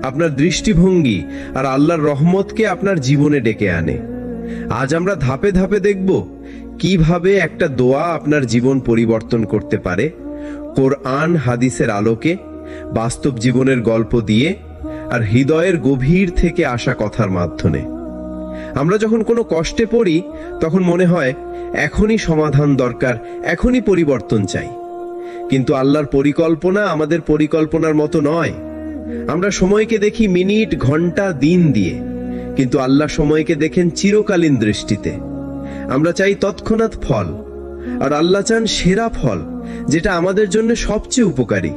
আপনার দৃষ্টিভঙ্গি, আর আল্লাহর রহমতকে আপনার জীবনে ডেকে আনে। আজ আমরা ধাপে ধাপে দেখব কিভাবে একটা দোয়া আপনার জীবন পরিবর্তন করতে পারে, কোরআন হাদিসের আলোকে, বাস্তব জীবনের গল্প দিয়ে, আর হৃদয়ের গভীর থেকে আসা কথার মাধ্যমে। আমরা যখন কোনো কষ্টে পড়ি, তখন মনে হয় এখনই সমাধান দরকার, এখনই পরিবর্তন চাই। কিন্তু আল্লাহর পরিকল্পনা আমাদের পরিকল্পনার মতো নয়। আমরা সময়কে দেখি মিনিট, ঘন্টা, দিন দিয়ে, কিন্তু আল্লাহ সময়কে দেখেন চিরকালীন দৃষ্টিতে। আমরা চাই তৎক্ষণাৎ ফল, আর আল্লাহ চান সেরা ফল, যেটা আমাদের জন্য সবচেয়ে উপকারী।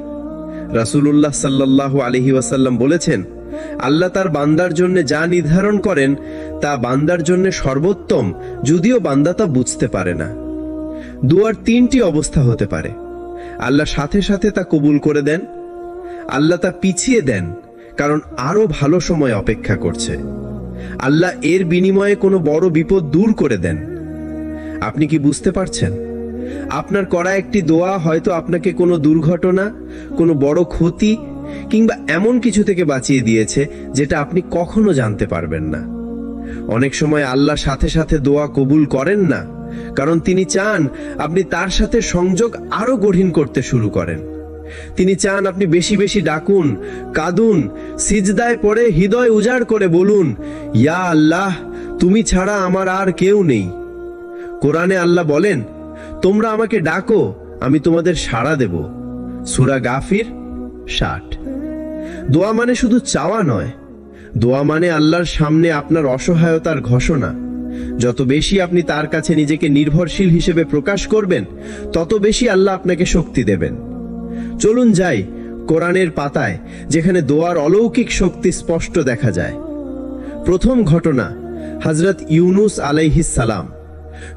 রাসূলুল্লাহ সাল্লাল্লাহু আলাইহি ওয়াসাল্লাম বলেছেন, আল্লাহ তার বান্দার জন্য যা নির্ধারণ করেন তা বান্দার জন্য সর্বোত্তম, যদিও বান্দা তা বুঝতে পারে না। দোয়ার তিনটি অবস্থা হতে পারে। আল্লাহ সাথে সাথে তা কবুল করে দেন, আল্লাহ তা পিছিয়ে দেন কারণ আরো ভালো সময় অপেক্ষা করছে, আল্লাহ এর বিনিময়ে কোনো বড় বিপদ দূর করে দেন। আপনি কি বুঝতে পারছেন? আপনার করা একটি দোয়া হয়তো আপনাকে কোনো দুর্ঘটনা, কোনো বড় ক্ষতি কিংবা এমন কিছু থেকে বাঁচিয়ে দিয়েছে যেটা আপনি কখনো জানতে পারবেন না। অনেক সময় আল্লাহ সাথে সাথে দোয়া কবুল করেন না, কারণ তিনি চান আপনি তার সাথে সংযোগ আরো গভীর করতে শুরু করেন। তিনি চান আপনি বেশি বেশি ডাকুন, কাঁদুন, সিজদায় পড়ে হৃদয় উজাড় করে বলুন, ইয়া আল্লাহ, তুমি ছাড়া আমার আর কেউ নেই। কোরআনে আল্লাহ বলেন, তোমরা আমাকে ডাকো, আমি তোমাদের সাড়া দেব। সূরা গাফির 60। দোয়া মানে শুধু চাওয়া নয়, দোয়া মানে আল্লাহর সামনে আপনার অসহায়তার ঘোষণা। যত বেশি আপনি তার কাছে নিজেকে নির্ভরশীল হিসেবে প্রকাশ করবেন, তত বেশি আল্লাহ আপনাকে শক্তি দেবেন। চলুন যাই কোরআনের পাতায়, যেখানে দোয়ার অলৌকিক শক্তি স্পষ্ট দেখা যায়। প্রথম ঘটনা, হযরত ইউনুস আলাইহিস সালাম।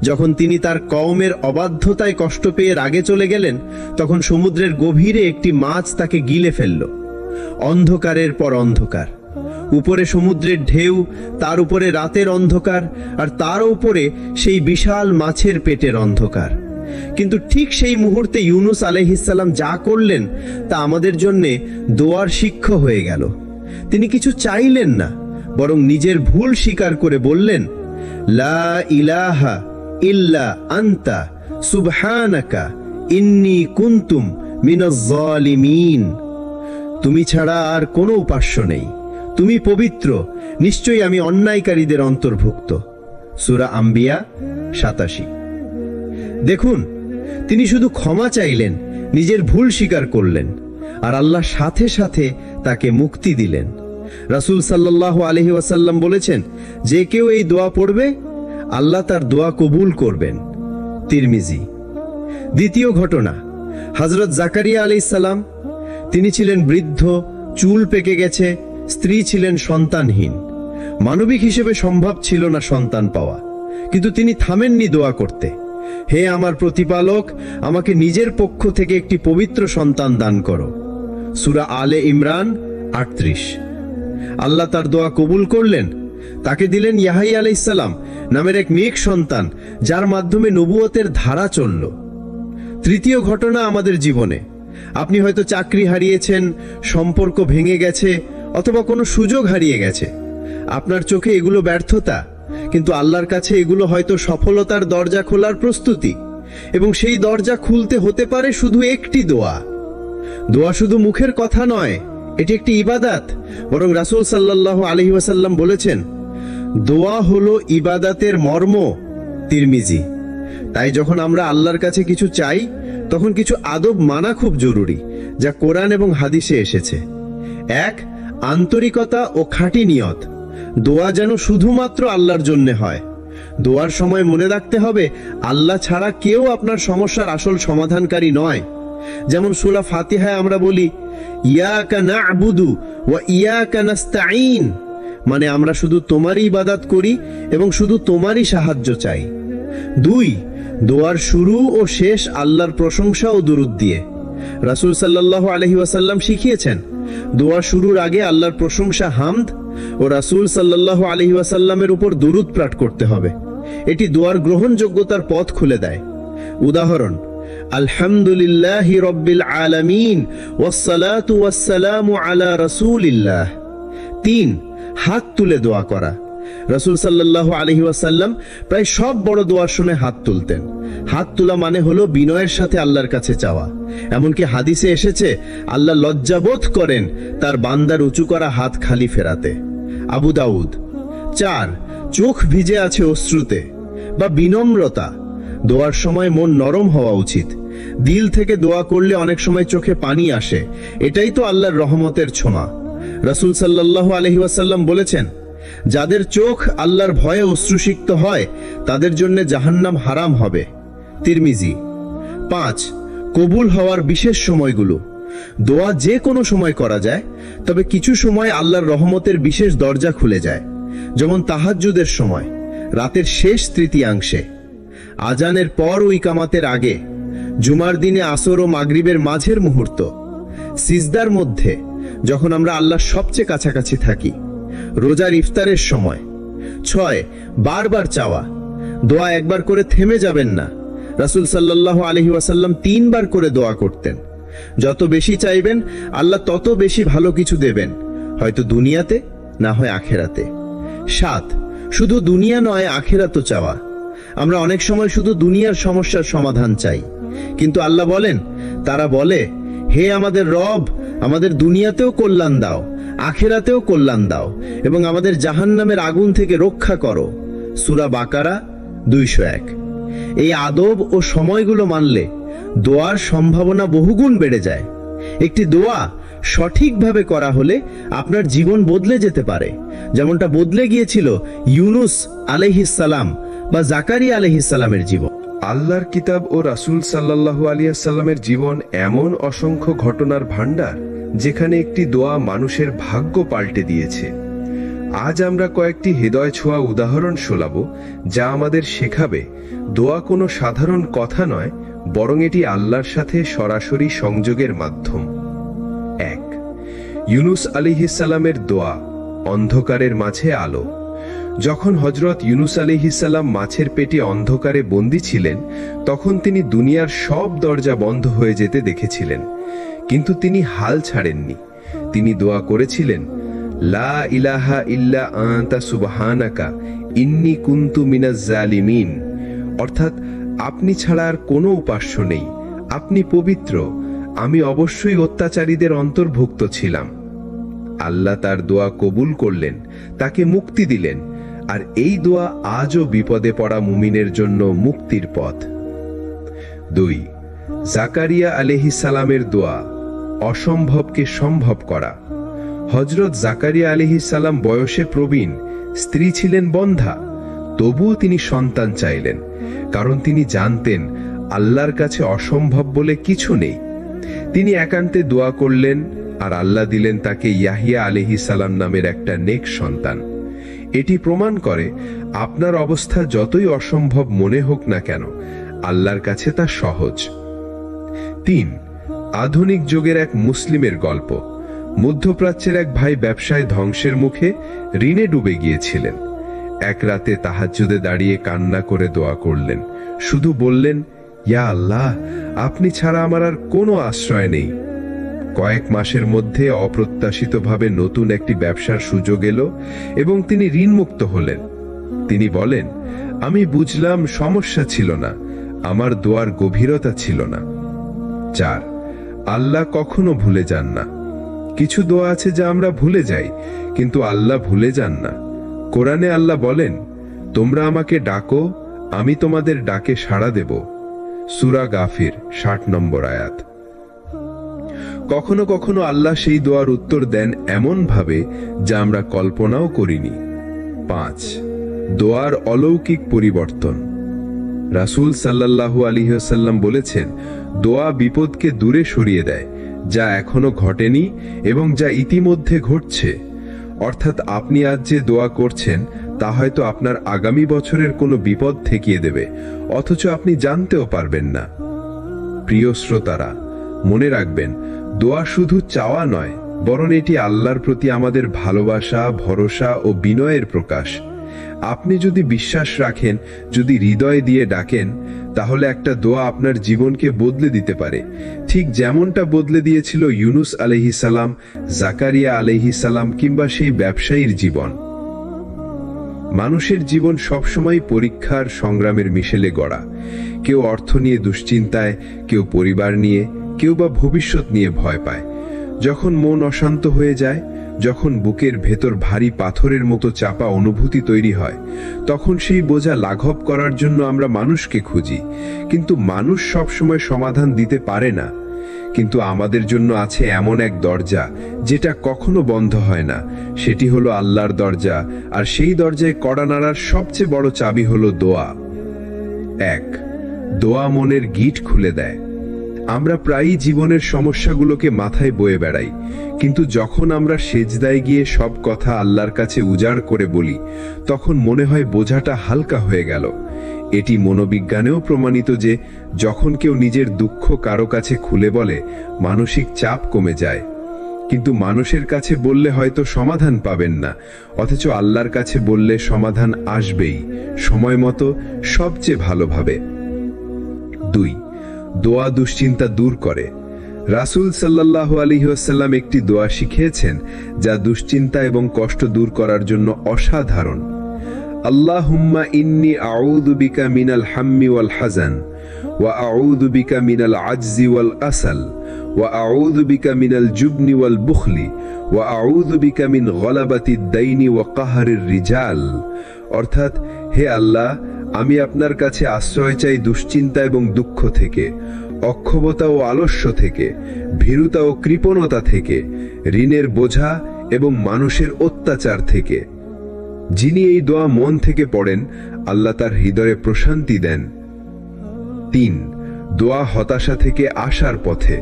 যখন তিনি তার কওমের অবাধ্যতায় কষ্ট পেয়ে রাগে চলে গেলেন, তখন সমুদ্রের গভীরে একটি মাছ তাকে গিলে ফেলল। অন্ধকারের পর অন্ধকার, উপরে সমুদ্রের ঢেউ, তার উপরে রাতের অন্ধকার, আর তার উপরে সেই বিশাল মাছের পেটের অন্ধকার। কিন্তু ঠিক সেই মুহূর্তে ইউনুস আলাইহিস সালাম যা করলেন তা আমাদের জন্য দোয়ার শিক্ষা হয়ে গেল। তিনি কিছু চাইলেন না, বরং নিজের ভুল স্বীকার করে বললেন, লা ইলাহা ইল্লা আনতা সুবহানাকা ইন্নী কুনতুম মিনাজ জালিমিন। তুমি ছাড়া আর কোনো উপাস্য নেই, তুমি পবিত্র, নিশ্চয়ই আমি অন্যায়কারীদের অন্তর্ভুক্ত। সূরা আম্বিয়া 87। দেখুন, তিনি শুধু ক্ষমা চাইলেন, নিজের ভুল স্বীকার করলেন, আর আল্লাহ সাথে সাথে তাকে মুক্তি দিলেন। রাসূল সাল্লাল্লাহু আলাইহি ওয়াসাল্লাম বলেছেন, যে কেউ এই দোয়া পড়বে আল্লাহ তার দোয়া কবুল করবেন। তিরমিজি। দ্বিতীয় ঘটনা, হযরত জাকারিয়া আলাইহিস সালাম। তিনি ছিলেন বৃদ্ধ, চুল পেকে গেছে, স্ত্রী ছিলেন সন্তানহীন। মানবিক হিসেবে সম্ভব ছিল না সন্তান পাওয়া, কিন্তু তিনি থামেননি দোয়া করতে। হে আমার প্রতিপালক, আমাকে নিজের পক্ষ থেকে একটি পবিত্র সন্তান দান করো। সূরা আলে ইমরান 38। আল্লাহ তার দোয়া কবুল করলেন, তাকে দিলেন ইয়াহইয়া আলাইহিস সালাম নামের এক নেক সন্তান, যার মাধ্যমে নবুয়তের ধারা চলল। তৃতীয় ঘটনা আমাদের জীবনে। আপনি হয়তো চাকরি হারিয়েছেন, সম্পর্ক ভেঙে গেছে, অথবা কোনো সুযোগ হারিয়ে গেছে। আপনার চোখে এগুলো ব্যর্থতা, কিন্তু আল্লাহর কাছে এগুলো হয়তো সফলতার দরজা খোলার প্রস্তুতি। এবং সেই দরজা খুলতে হতে পারে শুধু একটি দোয়া। দোয়া শুধু মুখের কথা নয়, এটি একটি ইবাদত। বরং রাসূল সাল্লাল্লাহু আলাইহি ওয়াসাল্লাম বলেছেন, দোয়া হলো ইবাদতের মর্ম। তিরমিজি। তাই যখন আমরা আল্লাহর কাছে কিছু চাই, তখন কিছু আদব মানা খুব জরুরি, যা কোরআন এবং হাদিসে এসেছে। 1. আন্তরিকতা ও খাঁটি নিয়ত। দোয়া যেন শুধুমাত্র আল্লাহর জন্য হয়। দোয়ার সময় মনে রাখতে হবে, আল্লাহ ছাড়া কেউ আপনার সমস্যার আসল সমাধানকারী নয়। যেমন সূরা ফাতিহায় আমরা বলি, ইয়াকা না'বুদু ওয়া ইয়াকা নাস্তাঈন, মানে আমরা শুধু তোমারই ইবাদত করি এবং শুধু তোমারই সাহায্য চাই। 2. দোয়ার শুরু ও শেষ আল্লাহর প্রশংসা ও দুরূদ দিয়ে। রাসূল সাল্লাল্লাহু আলাইহি ওয়াসাল্লাম শিখিয়েছেন, দোয়া শুরুর আগে আল্লাহর প্রশংসা হামদ ও রাসূল সাল্লাল্লাহু আলাইহি ওয়াসাল্লামের উপর দুরূদ পাঠ করতে হবে। এটি দোয়ার গ্রহণযোগ্যতার পথ খুলে দেয়। উদাহরণ, আলহামদুলিল্লাহি রাব্বিল আলামিন ওয়াসসালাতু ওয়াসসালামু আলা রাসূলিল্লাহ। 3. হাত তুলে দোয়া করা। রাসূল সাল্লাল্লাহু আলাইহি ওয়াসাল্লাম প্রায় সব বড় দোয়ার সময় হাত তুলতেন। হাত তোলা মানে হলো বিনয়ের সাথে আল্লাহর কাছে চাওয়া। এমনকি হাদিসে এসেছে, আল্লাহ লজ্জাবোধ করেন তার বান্দার উঁচু করা হাত খালি ফেরাতে। আবু দাউদ। 4. চোখ ভিজে আছে অশ্রুতে বা বিনম্রতা। দোয়ার সময় মন নরম হওয়া উচিত। দিল থেকে দোয়া করলে অনেক সময় চোখে পানি আসে, এটাই তো আল্লাহর রহমতের ছোঁয়া। রাসূল সাল্লাল্লাহু আলাইহি ওয়াসাল্লাম বলেছেন, যাদের চোখ আল্লাহর ভয়ে অশ্রুসিক্ত হয়, তাদের জন্য জাহান্নাম হারাম হবে। তিরমিজি। 5. কবুল হওয়ার বিশেষ সময়গুলো। দোয়া যে কোনো সময় করা যায়, তবে কিছু সময় আল্লাহর রহমতের বিশেষ দরজা খুলে যায়, যেমন তাহাজ্জুদের সময়, রাতের শেষ তৃতীয়াংশে, আজানের পর ও ইকামাতের আগে, জুমার দিনে আসর ও মাগরিবের মাঝের মুহূর্ত, সিজদার মধ্যে যখন আমরা আল্লাহর সবচেয়ে কাছাকাছি থাকি, রোজার ইফতারের সময়। 6. বারবার চাওয়া। দোয়া একবার করে থেমে যাবেন না। রাসূল সাল্লাল্লাহু আলাইহি ওয়াসাল্লাম 3 বার করে দোয়া করতেন। যত বেশি চাইবেন আল্লাহ তত বেশি ভালো কিছু দেবেন, হয়তো দুনিয়াতে, না হয় আখেরাতে। 7. শুধু দুনিয়া নয়, আখেরাতও চাওয়া। আমরা অনেক সময় শুধু দুনিয়ার সমস্যার সমাধান চাই, কিন্তু আল্লাহ বলেন, তারা বলে, হে আমাদের রব, আমাদের দুনিয়াতেও কল্যাণ দাও, আখেরাতেও কল্যাণ দাও, এবং আমাদের জাহান্নামের আগুন থেকে রক্ষা করো। সূরা বাকারা 201। এই আদব ও সময়গুলো মানলে দোয়ার সম্ভাবনা বহুগুণ বেড়ে যায়। একটি দোয়া সঠিকভাবে করা হলে আপনার জীবন বদলে যেতে পারে, যেমনটা বদলে গিয়েছিল ইউনুস আলাইহিস সালাম বা জাকারিয়া আলাইহিস সালামের জীবন। আল্লাহর কিতাব ও রাসূল সাল্লাল্লাহু আলাইহি ওয়াসাল্লামের জীবন এমন অসংখ্য ঘটনার ভাণ্ডার, যেখানে একটি দোয়া মানুষের ভাগ্য পাল্টে দিয়েছে। আজ আমরা কয়েকটি হৃদয় ছোঁয়া উদাহরণ শোনাবো, যা আমাদের শেখাবে দোয়া কোনো সাধারণ কথা নয়, বরং এটি আল্লাহর সাথে সরাসরি সংযোগের মাধ্যম। 1. ইউনুস আলাইহিস সালামের দোয়া, অন্ধকারের মাঝে আলো। যখন হযরত ইউনুস আলাইহিস সালাম মাছের পেটে অন্ধকারে বন্দী ছিলেন, তখন তিনি দুনিয়ার সব দরজা বন্ধ হয়ে যেতে দেখেছিলেন, কিন্তু তিনি হাল ছাড়েননি। তিনি দোয়া করেছিলেন, লা ইলাহা ইল্লা আনতা সুবহানাকা ইন্নী কুনতু মিনাজ জালিমিন, অর্থাৎ আপনি ছাড়া আর কোনো উপাস্য নেই, আপনি পবিত্র, আমি অবশ্যই অত্যাচারীদের অন্তর্ভুক্ত ছিলাম। আল্লাহ তার দোয়া কবুল করলেন, তাকে মুক্তি দিলেন, আর এই দোয়া আজও বিপদে পড়া মুমিনের জন্য মুক্তির পথ। 2. জাকারিয়া আলাইহিস সালামের দোয়া, অসম্ভবকে সম্ভব করা। হযরত জাকারিয়া আলাইহিস সালাম বয়সে প্রবীণ, স্ত্রী ছিলেন বন্ধ্যা, তবুও তিনি সন্তান চাইলেন, কারণ তিনি জানতেন আল্লাহর কাছে অসম্ভব বলে কিছু নেই। তিনি একান্তে দোয়া করলেন, আর আল্লাহ দিলেন তাকে ইয়াহিয়া আলাইহিস সালাম নামের একটা নেক সন্তান। এটি প্রমাণ করে, আপনার অবস্থা যতই অসম্ভব মনে হোক না কেন, আল্লাহর কাছে তা সহজ। 3. আধুনিক যুগের এক মুসলিমের গল্প। মধ্যপ্রাচ্যের এক ভাই ব্যবসায় ধ্বংসের মুখে ঋণে ডুবে গিয়েছিলেন। এক রাতে তাহাজ্জুদে দাঁড়িয়ে কান্না করে দোয়া করলেন, শুধু বললেন, ইয়া আল্লাহ, আপনি ছাড়া আমার আর কোনো আশ্রয় নেই। কয়েক মাসের মধ্যে অপ্রত্যাশিতভাবে নতুন একটি ব্যবসার সুযোগ এলো এবং তিনি ঋণমুক্ত হলেন। তিনি বলেন, আমি বুঝলাম সমস্যা ছিল না, আমার দোয়ার গভীরতা ছিল না। 4. আল্লাহ কখনো ভুলে যান না। কিছু দোয়া আছে যা আমরা ভুলে যাই, কিন্তু আল্লাহ ভুলে যান না। কোরআনে আল্লাহ বলেন, তোমরা আমাকে ডাকো, আমি তোমাদের ডাকে সাড়া দেব। সূরা গাফির 60 নম্বর আয়াত। কখনো কখনো আল্লাহ সেই দোয়ার উত্তর দেন এমন ভাবে যা আমরা কল্পনাও করিনি। 5. দোয়ার অলৌকিক পরিবর্তন। রাসূল সাল্লাল্লাহু আলাইহি ওয়াসাল্লাম বলেছেন, দোয়া বিপদকে দূরে সরিয়ে দেয়, যা এখনো ঘটেনি এবং যা ইতিমধ্যে ঘটছে। অর্থাৎ আপনি আজ যে দোয়া করছেন তা হয়তো আপনার আগামী বছরের কোনো বিপদ ঠেকিয়ে দেবে, অথচ আপনি জানতেও পারবেন না। প্রিয় শ্রোতারা, মনে রাখবেন, দোয়া শুধু চাওয়া নয়, বরং এটি আল্লাহর প্রতি আমাদের ভালোবাসা, ভরসা ও বিনয়ের প্রকাশ। আপনি যদি বিশ্বাস রাখেন, যদি হৃদয় দিয়ে ডাকেন, তাহলে একটা দোয়া আপনার জীবনকে বদলে দিতে পারে, ঠিক যেমনটা বদলে দিয়েছিল ইউনুস আলাইহিস সালাম, জাকারিয়া আলাইহিস সালাম কিংবা সেই ব্যবসায়ীর জীবন। মানুষের জীবন সবসময় পরীক্ষার সংগ্রামের মিশেলে গড়া। কেউ অর্থ নিয়ে দুশ্চিন্তায়, কেউ পরিবার নিয়ে, কেউ বা ভবিষ্যৎ নিয়ে ভয় পায়। যখন মন অশান্ত হয়ে যায়, যখন বুকের ভেতর ভারী পাথরের মতো চাপা অনুভূতি তৈরি হয়, তখন সেই বোঝা লাঘব করার জন্য আমরা মানুষকে খুঁজি, কিন্তু মানুষ সবসময় সমাধান দিতে পারে না। কিন্তু আমাদের জন্য আছে এমন এক দরজা যেটা কখনো বন্ধ হয় না, সেটি হলো আল্লাহর দরজা, আর সেই দরজায় কড়া নাড়ার সবচেয়ে বড় চাবি হলো দোয়া। 1. দোয়া মনের গিট খুলে দেয়। আমরা প্রায়ই জীবনের সমস্যাগুলোকে মাথায় বয়ে বেড়াই, কিন্তু যখন আমরা সেজদায় গিয়ে সব কথা আল্লাহর কাছে উজাড় করে বলি, তখন মনে হয় বোঝাটা হালকা হয়ে গেল। এটি মনোবিজ্ঞানেও প্রমাণিত যে যখন কেউ নিজের দুঃখ কারো কাছে খুলে বলে, মানসিক চাপ কমে যায়। কিন্তু মানুষের কাছে বললে হয়তো সমাধান পাবেন না, অথচ আল্লাহর কাছে বললে সমাধান আসবেই, সময় মতো, সবচেয়ে ভালোভাবে। 2. দোয়া দুশ্চিন্তা দূর করে। রাসূল সাল্লাল্লাহু আলাইহি ওয়াসাল্লাম একটি দোয়া শিখিয়েছেন যা দুশ্চিন্তা এবং কষ্ট দূর করার জন্য অসাধারণ। আল্লাহুম্মা ইন্নী আউযু বিকা মিনাল হাম্মি ওয়াল হাযান ওয়া আউযু বিকা মিনাল আজজি ওয়াল কাসাল ওয়া আউযু বিকা মিনাল জুবনি ওয়াল বুখলি ওয়া আউযু বিকা মিন গলাবাতিদ দাইনি ওয়া কাহরির রিজাল। অর্থাৎ, হে আল্লাহ, আমি আপনার কাছে আশ্রয় চাই দুশ্চিন্তা এবং দুঃখ থেকে, অক্ষমতা ও আলস্য থেকে, ভীরুতা ও কৃপণতা থেকে, ঋণের বোঝা এবং মানুষের অত্যাচার থেকে। যিনি এই দোয়া মন থেকে পড়েন, আল্লাহ তার হৃদয়ে প্রশান্তি দেন। 3. দোয়া হতাশা থেকে আশার পথে।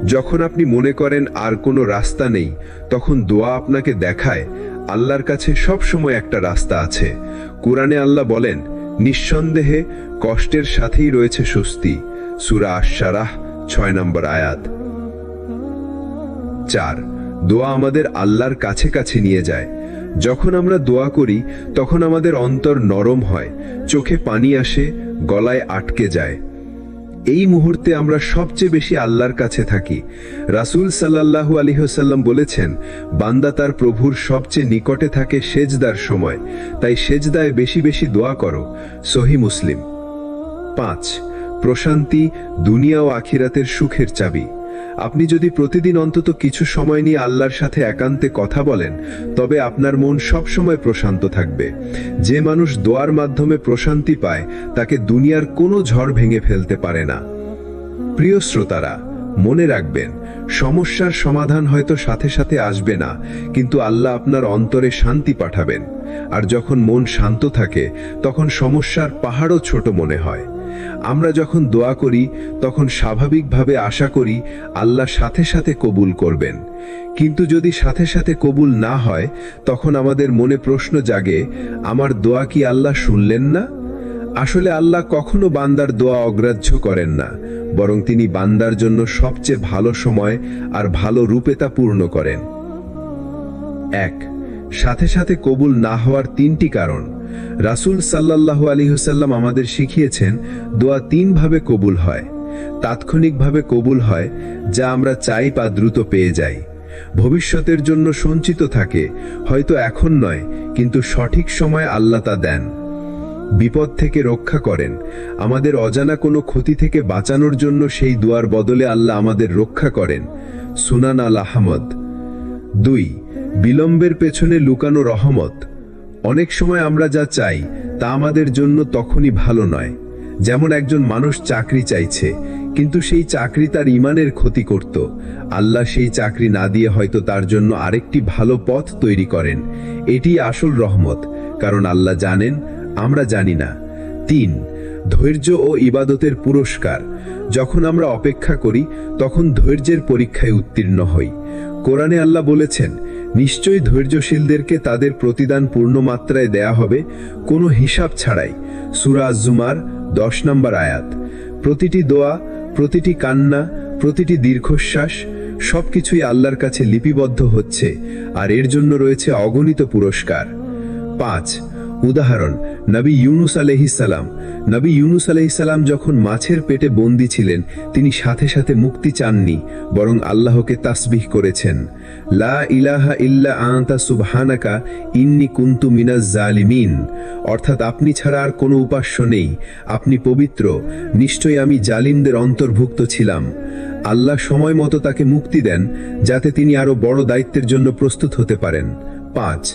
যখন আপনি মনে করেন আর কোনো রাস্তা নেই, তখন দোয়া আপনাকে দেখায় আল্লাহর কাছে সব সময় একটা রাস্তা আছে। কুরআনে আল্লাহ বলেন, নিঃসন্দেহে কষ্টের সাথেই রয়েছে স্বস্তি। সূরা আশ-শারাহ 6 নম্বর আয়াত। 4. দোয়া আমাদের আল্লাহর কাছে কাছে নিয়ে যায়। যখন আমরা দোয়া করি তখন আমাদের অন্তর নরম হয়, চোখে পানি আসে, গলায় আটকে যায়। এই মুহূর্তে আমরা সবচেয়ে বেশি আল্লাহর কাছে থাকি। রাসূল সাল্লাল্লাহু আলাইহি ওয়াসাল্লাম বলেছেন, বান্দা তার প্রভুর সবচেয়ে নিকটে থাকে সেজদার সময়, তাই সেজদায় বেশি বেশি দোয়া করো। সহিহ মুসলিম। 5. প্রশান্তি দুনিয়া ও আখিরাতের সুখের চাবি। আপনি যদি প্রতিদিন অন্তত কিছু সময় নিয়ে আল্লাহর সাথে একান্তে কথা বলেন, তবে আপনার মন সব সময় প্রশান্ত থাকবে। যে মানুষ দোয়ার মাধ্যমে প্রশান্তি পায়, তাকে দুনিয়ার কোনো ঝড় ভেঙে ফেলতে পারে না। প্রিয় শ্রোতারা, মনে রাখবেন, সমস্যার সমাধান হয়তো সাথে সাথে আসবে না, কিন্তু আল্লাহ আপনার অন্তরে শান্তি পাঠাবেন। আর যখন মন শান্ত থাকে, তখন সমস্যার পাহাড়ও ছোট মনে হয়। আমরা যখন দোয়া করি তখন স্বাভাবিকভাবে আশা করি আল্লাহ সাথে সাথে কবুল করবেন, কিন্তু যদি সাথে সাথে কবুল না হয়, তখন আমাদের মনে প্রশ্ন জাগে, আমার দোয়া কি আল্লাহ শুনলেন না? আসলে আল্লাহ কখনো বান্দার দোয়া অগ্রাহ্য করেন না, বরং তিনি বান্দার জন্য সবচেয়ে ভালো সময় আর ভালো রূপে তা পূর্ণ করেন। 1. সাথে সাথে কবুল না হওয়ার 3টি কারণ। রাসূল সাল্লাল্লাহু আলাইহি ওয়াসাল্লাম আমাদের শিখিয়েছেন, দোয়া 3 ভাবে কবুল হয়। তাৎক্ষণিকভাবে কবুল হয়, যা আমরা চাই বা দ্রুত পেয়ে যাই। ভবিষ্যতের জন্য সঞ্চিত থাকে, হয়তো এখন নয়, কিন্তু সঠিক সময় আল্লাহ তা দেন। বিপদ থেকে রক্ষা করেন, আমাদের অজানা কোনো ক্ষতি থেকে বাঁচানোর জন্য সেই দোয়ার বদলে আল্লাহ আমাদের রক্ষা করেন। সুনান আল আহমদ। 2. বিলম্বের পেছনে লুকানো রহমত। অনেক সময় আমরা যা চাই তা আমাদের জন্য তখনই ভালো নয়। যেমন একজন মানুষ চাকরি চাইছে, কিন্তু সেই চাকরি তার ঈমানের ক্ষতি করত। আল্লাহ সেই চাকরি না দিয়ে হয়তো তার জন্য আরেকটি ভালো পথ তৈরি করেন। এটি আসল রহমত, কারণ আল্লাহ জানেন, আমরা জানি না। 3. ধৈর্য ও ইবাদতের পুরস্কার। যখন আমরা অপেক্ষা করি তখন ধৈর্যের পরীক্ষায় উত্তীর্ণ হই। কোরআনে আল্লাহ বলেছেন, নিশ্চয়ই ধৈর্যশীলদেরকে তাদের প্রতিদান পূর্ণ মাত্রায় দেয়া হবে, কোনো হিসাব ছাড়াই। সূরা আজ-জুমার 10 নম্বর আয়াত। প্রতিটি দোয়া, প্রতিটি কান্না, প্রতিটি দীর্ঘশ্বাস, সবকিছুই আল্লাহর কাছে লিপিবদ্ধ হচ্ছে, আর এর জন্য রয়েছে অগণিত পুরস্কার। 5. উদাহরণ, নবী ইউনুস আলাইহিস সালাম। নবী ইউনুস আলাইহিস সালাম যখন মাছের পেটে বন্দী ছিলেন, তিনি সাথে সাথে মুক্তি চাননি, বরং আল্লাহকে তাসবিহ করেছেন, লা ইলাহা ইল্লা আনতা সুবহানাকা ইন্নী কুনতু মিনাজ জালিমিন। অর্থাৎ, আপনি ছাড়া আর কোনো উপাস্য নেই, আপনি পবিত্র, নিশ্চয়ই আমি জালিমদের অন্তর্ভুক্ত ছিলাম। আল্লাহ সময় মতো তাকে মুক্তি দেন, যাতে তিনি আরো বড় দায়িত্বের জন্য প্রস্তুত হতে পারেন। 5.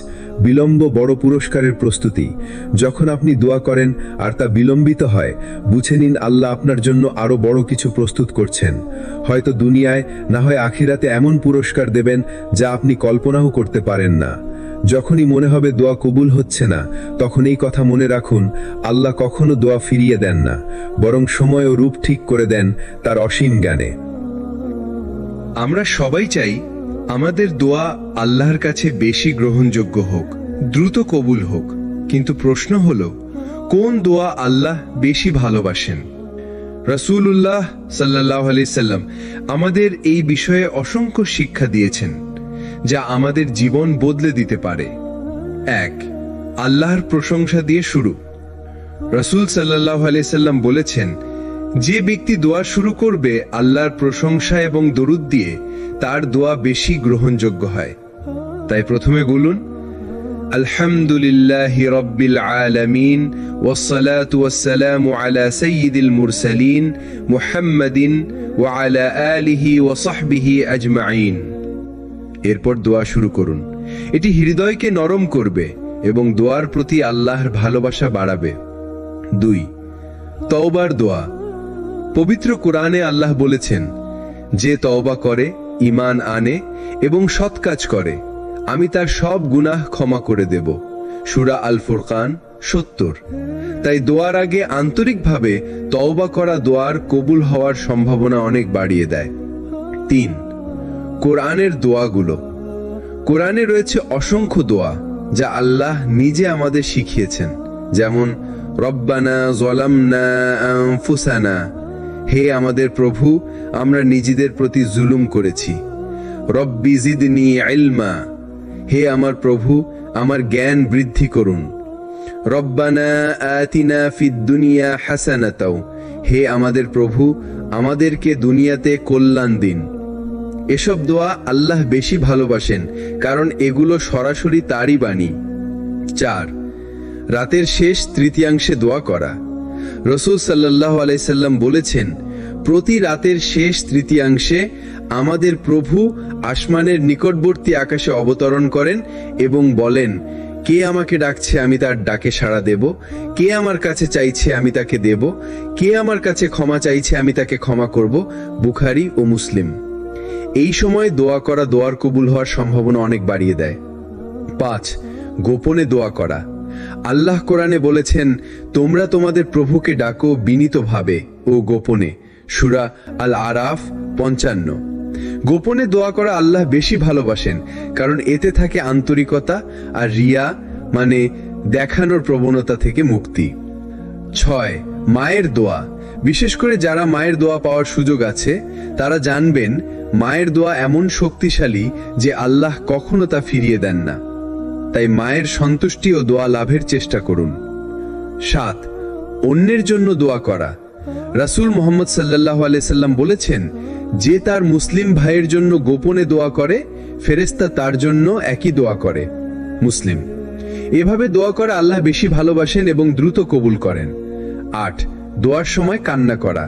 বিলম্ব বড় পুরস্কারের প্রস্তুতি। যখন আপনি দোয়া করেন আর তা বিলম্বিত হয়, বুঝে নিন আল্লাহ আপনার জন্য আরো বড় কিছু প্রস্তুত করছেন। হয়তো দুনিয়ায়, না হয় আখিরাতে এমন পুরস্কার দেবেন যা আপনি কল্পনাও করতে পারেন না। যখনই মনে হবে দোয়া কবুল হচ্ছে না, তখন এই কথা মনে রাখুন, আল্লাহ কখনো দোয়া ফিরিয়ে দেন না, বরং সময় ও রূপ ঠিক করে দেন তার অসীম জ্ঞানে। আমরা সবাই চাই আমাদের দোয়া আল্লাহর কাছে বেশি গ্রহণযোগ্য হোক, দ্রুত কবুল হোক। কিন্তু প্রশ্ন হলো, কোন দোয়া আল্লাহ বেশি ভালোবাসেন? রাসূলুল্লাহ সাল্লাল্লাহু আলাইহি সাল্লাম আমাদের এই বিষয়ে অসংখ্য শিক্ষা দিয়েছেন, যা আমাদের জীবন বদলে দিতে পারে। 1. আল্লাহর প্রশংসা দিয়ে শুরু। রাসূল সাল্লাল্লাহু আলাইহি সাল্লাম বলেছেন, যে ব্যক্তি দোয়া শুরু করবে আল্লাহর প্রশংসা এবং দরুদ দিয়ে, তার দোয়া বেশি গ্রহণযোগ্য হয়। তাই প্রথমে বলুন, আলহামদুলিল্লাহি রাব্বিল আলামিন ওয়াসসালাতু ওয়াসসালামু আলা সাইয়্যিদিল মুরসালিন মুহাম্মাদিন ওয়া আলা আলিহি ওয়া সাহবিহি আজমাইন। এরপর দোয়া শুরু করুন। এটি হৃদয়কে নরম করবে এবং দোয়ার প্রতি আল্লাহর ভালোবাসা বাড়াবে। 2. তওবার দোয়া। পবিত্র কোরআনে আল্লাহ বলেছেন, যে তওবা করে, ঈমান আনে এবং সৎ কাজ করে, আমি তার সব গুনাহ ক্ষমা করে দেব। সূরা আল ফুরকান 70। তাই দোয়ার আগে আন্তরিকভাবে তওবা করা দোয়ার কবুল হওয়ার সম্ভাবনা অনেক বাড়িয়ে দেয়। 3. কোরআনের দোয়াগুলো। কোরআনে রয়েছে অসংখ্য দোয়া যা আল্লাহ নিজে আমাদের শিখিয়েছেন, যেমন রব্বানা যালামনা আনফুসানা, হে আমাদের প্রভু, আমরা নিজেদের প্রতি জুলুম করেছি। রব্বি জিদনি ইলমা, হে আমার প্রভু, আমার জ্ঞান বৃদ্ধি করুন। রব্বানা আতিনা ফিদ দুনিয়া হাসানাতাও, হে আমাদের প্রভু, আমাদেরকে দুনিয়াতে কল্যাণ দিন। এসব দোয়া আল্লাহ বেশি ভালোবাসেন, কারণ এগুলো সরাসরি তারই বাণী। 4. রাতের শেষ তৃতীয়াংশে দোয়া করা। রাসূল সাল্লাল্লাহু আলাইহি সাল্লাম বলেছেন, প্রতি রাতের শেষ তৃতীয়াংশে আমাদের প্রভু আসমানের নিকটবর্তী আকাশে অবতরণ করেন এবং বলেন, কে আমাকে ডাকছে, আমি তার ডাকে সাড়া দেব। কে আমার কাছে চাইছে, আমি তাকে দেব। কে আমার কাছে ক্ষমা চাইছে, আমি তাকে ক্ষমা করব। বুখারী ও মুসলিম। এই সময় দোয়া করা দোয়ার কবুল হওয়ার সম্ভাবনা অনেক বাড়িয়ে দেয়। 5. গোপনে দোয়া করা। আল্লাহ কোরআনে বলেছেন, তোমরা তোমাদের প্রভুকে ডাকো বিনীতভাবে ও গোপনে। সূরা আল আরাফ 55। গোপনে দোয়া করা আল্লাহ বেশি ভালোবাসেন, কারণ এতে থাকে আন্তরিকতা আর রিয়া মানে দেখানোর প্রবণতা থেকে মুক্তি। 6. মায়ের দোয়া। বিশেষ করে যারা মায়ের দোয়া পাওয়ার সুযোগ আছে, তারা জানবেন মায়ের দোয়া এমন শক্তিশালী যে আল্লাহ কখনো তা ফিরিয়ে দেন না। তাই মায়ের সন্তুষ্টি ও দোয়া লাভের চেষ্টা করুন। 7. অন্যের জন্য দোয়া করা। রাসূল মুহাম্মদ সাল্লাল্লাহু আলাইহি সাল্লাম বলেছেন, যে তার মুসলিম ভাইয়ের জন্য গোপনে দোয়া করে, ফেরেশতা তার জন্য একই দোয়া করে। মুসলিম। এভাবে দোয়া করা আল্লাহ বেশি ভালোবাসেন এবং দ্রুত কবুল করেন। 8. দোয়ার সময় কান্না করা।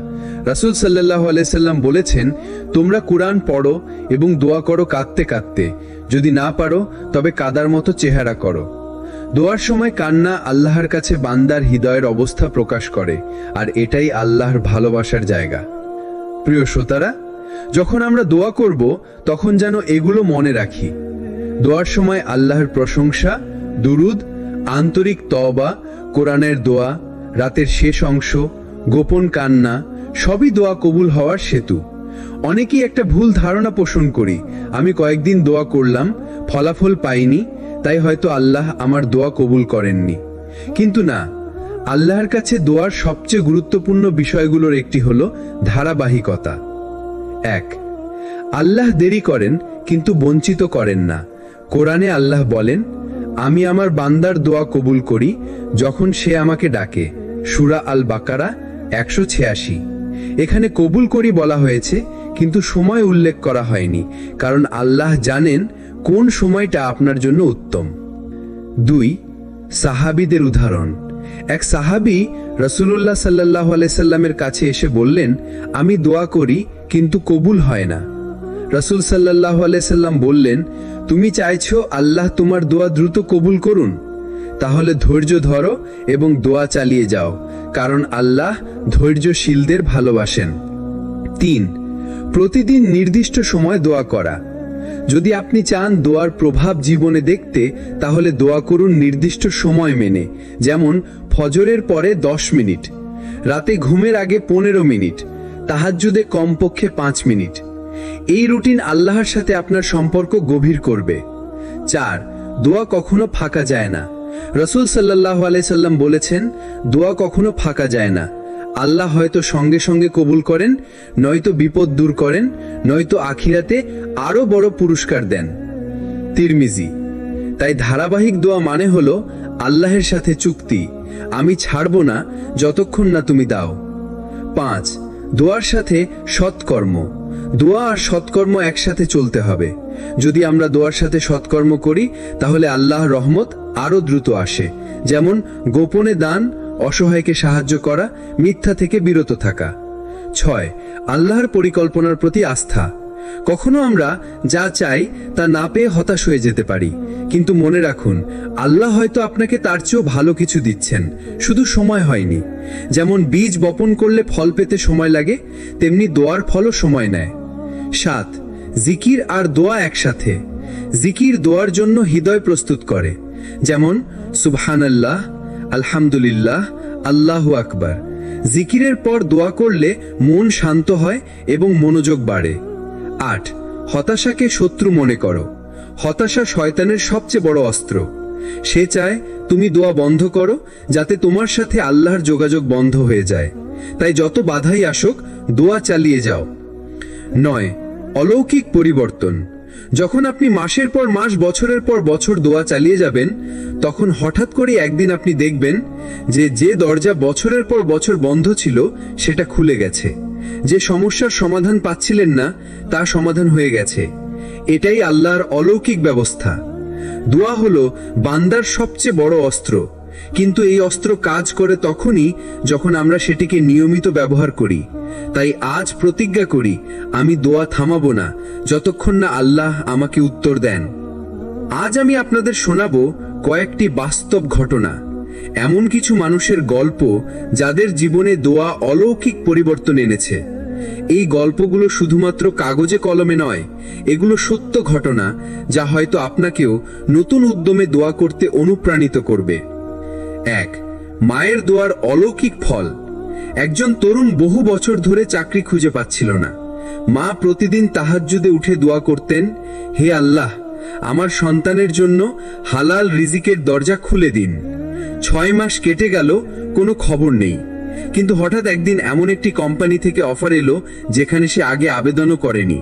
রাসূল সাল্লাল্লাহু আলাইহি সাল্লাম বলেছেন, তোমরা কুরআন পড়ো এবং দোয়া করো কাঁদতে কাঁদতে। যদি না পারো তবে কাদার মতো চেহারা করো। দোয়ার সময় কান্না আল্লাহর কাছে বান্দার হৃদয়ের অবস্থা প্রকাশ করে, আর এটাই আল্লাহর ভালোবাসার জায়গা। প্রিয় শ্রোতারা, যখন আমরা দোয়া করব তখন যেন এগুলো মনে রাখি। দোয়ার সময় আল্লাহর প্রশংসা, দুরুদ, আন্তরিক তওবা, কোরআনের দোয়া, রাতের শেষ অংশ, গোপন কান্না সবই দোয়া কবুল হওয়ার সেতু। অনেকেই একটা ভুল ধারণা পোষণ করি, আমি কয়েকদিন দোয়া করলাম, ফলাফল পাইনি, তাই হয়তো আল্লাহ আমার দোয়া কবুল করেননি। কিন্তু না, আল্লাহর কাছে দোয়ার সবচেয়ে গুরুত্বপূর্ণ বিষয়গুলোর একটি হলো ধারাবাহিকতা। 1. আল্লাহ দেরি করেন কিন্তু বঞ্চিত করেন না। কোরআনে আল্লাহ বলেন, আমি আমার বান্দার দোয়া কবুল করি যখন সে আমাকে ডাকে। সূরা আল বাকারা 186। এখানে কবুল করি বলা হয়েছে, কিন্তু সময় উল্লেখ করা হয়নি, কারণ আল্লাহ জানেন কোন সময়টা আপনার জন্য উত্তম। 2. সাহাবীদের উদাহরণ। এক সাহাবী রাসূলুল্লাহ সাল্লাল্লাহু আলাইহি সাল্লামের কাছে এসে বললেন, আমি দোয়া করি কিন্তু কবুল হয় না। রাসূল সাল্লাল্লাহু আলাইহি সাল্লাম বললেন, তুমি চাইছো আল্লাহ তোমার দোয়া দ্রুত কবুল করুন? তাহলে ধৈর্য ধরো এবং দোয়া চালিয়ে যাও, কারণ আল্লাহ ধৈর্যশীলদের ভালোবাসেন। 3. প্রতিদিন নির্দিষ্ট সময় দোয়া করা। যদি আপনি চান দোয়ার প্রভাব জীবনে দেখতে, তাহলে দোয়া করুন নির্দিষ্ট সময় মেনে, যেমন ফজরের পরে 10 মিনিট, রাতে ঘুমের আগে 15 মিনিট, তাহাজ্জুদে কমপক্ষে 5 মিনিট। এই রুটিন আল্লাহর সাথে আপনার সম্পর্ক গভীর করবে। 4. দোয়া কখনো ফাঁকা যায় না। রাসূল সাল্লাল্লাহু আলাইহি সাল্লাম বলেছেন, দোয়া কখনো ফাঁকা যায় না। আল্লাহ হয়তো সঙ্গে সঙ্গে কবুল করেন, নয়তো বিপদ দূর করেন, নয়তো আখিরাতে আরো বড় পুরস্কার দেন। তিরমিজি। তাই ধারাবাহিক দোয়া মানে হলো আল্লাহের সাথে চুক্তি, আমি ছাড়ব না যতক্ষণ না তুমি দাও। 5. দোয়ার সাথে সৎকর্ম। দোয়া আর সৎকর্ম একসাথে চলতে হবে। যদি আমরা দোয়ার সাথে সৎকর্ম করি, তাহলে আল্লাহর রহমত আরো দ্রুত আসে, যেমন গোপনে দান, অসহায়কে সাহায্য করা, মিথ্যা থেকে বিরত থাকা। 6. আল্লাহর পরিকল্পনার প্রতি আস্থা। কখনো আমরা যা চাই তা না পেয়ে হতাশ হয়ে যেতে পারি, কিন্তু মনে রাখুন, আল্লাহ হয়তো আপনাকে তার চেয়েও ভালো কিছু দিচ্ছেন, শুধু সময় হয়নি। যেমন বীজ বপন করলে ফল পেতে সময় লাগে, তেমনি দোয়ার ফলও সময় নেয়। 7. জিকির আর দোয়া একসাথে। জিকির দোয়ার জন্য হৃদয় প্রস্তুত করে, যেমন সুবহানাল্লাহ, আলহামদুলিল্লাহ, আল্লাহু আকবার। জিকিরের পর দোয়া করলে মন শান্ত হয় এবং মনোযোগ বাড়ে। 8. হতাশাকে শত্রু মনে করো। হতাশা শয়তানের সবচেয়ে বড় অস্ত্র। সে চায় তুমি দোয়া বন্ধ করো, যাতে তোমার সাথে আল্লাহর যোগাযোগ বন্ধ হয়ে যায়। তাই যত বাধাই আসুক, দোয়া চালিয়ে যাও। 9. অলৌকিক পরিবর্তন। যখন আপনি মাসের পর মাস, বছরের পর বছর দোয়া চালিয়ে যাবেন, তখন হঠাৎ করে একদিন আপনি দেখবেন যে দরজা বছরের পর বছর বন্ধ ছিল সেটা খুলে গেছে। যে সমস্যার সমাধান পাচ্ছিলেন না, তা সমাধান হয়ে গেছে। এটাই আল্লাহর অলৌকিক ব্যবস্থা। দোয়া হলো বান্দার সবচেয়ে বড় অস্ত্র, কিন্তু এই অস্ত্র কাজ করে তখনই যখন আমরা সেটিকে নিয়মিত ব্যবহার করি। তাই আজ প্রতিজ্ঞা করি, আমি দোয়া থামাবো না যতক্ষণ না আল্লাহ আমাকে উত্তর দেন। আজ আমি আপনাদের শোনাবো কয়েকটি বাস্তব ঘটনা, এমন কিছু মানুষের গল্প যাদের জীবনে দোয়া অলৌকিক পরিবর্তন এনেছে। এই গল্পগুলো শুধুমাত্র কাগজে কলমে নয়, এগুলো সত্য ঘটনা যা হয়তো আপনাকেও নতুন উদ্যমে দোয়া করতে অনুপ্রাণিত করবে। 1. মায়ের দোয়ার অলৌকিক ফল। একজন তরুণ বহু বছর ধরে চাকরি খুঁজে পাচ্ছিল না। মা প্রতিদিন তাহাজ্জুদে উঠে দোয়া করতেন, হে আল্লাহ, আমার সন্তানের জন্য হালাল রিজিকের দরজা খুলে দিন। 6 মাস কেটে গেল, কোনো খবর নেই। কিন্তু হঠাৎ একদিন এমন একটি কোম্পানি থেকে অফার এলো যেখানে সে আগে আবেদনও করেনি।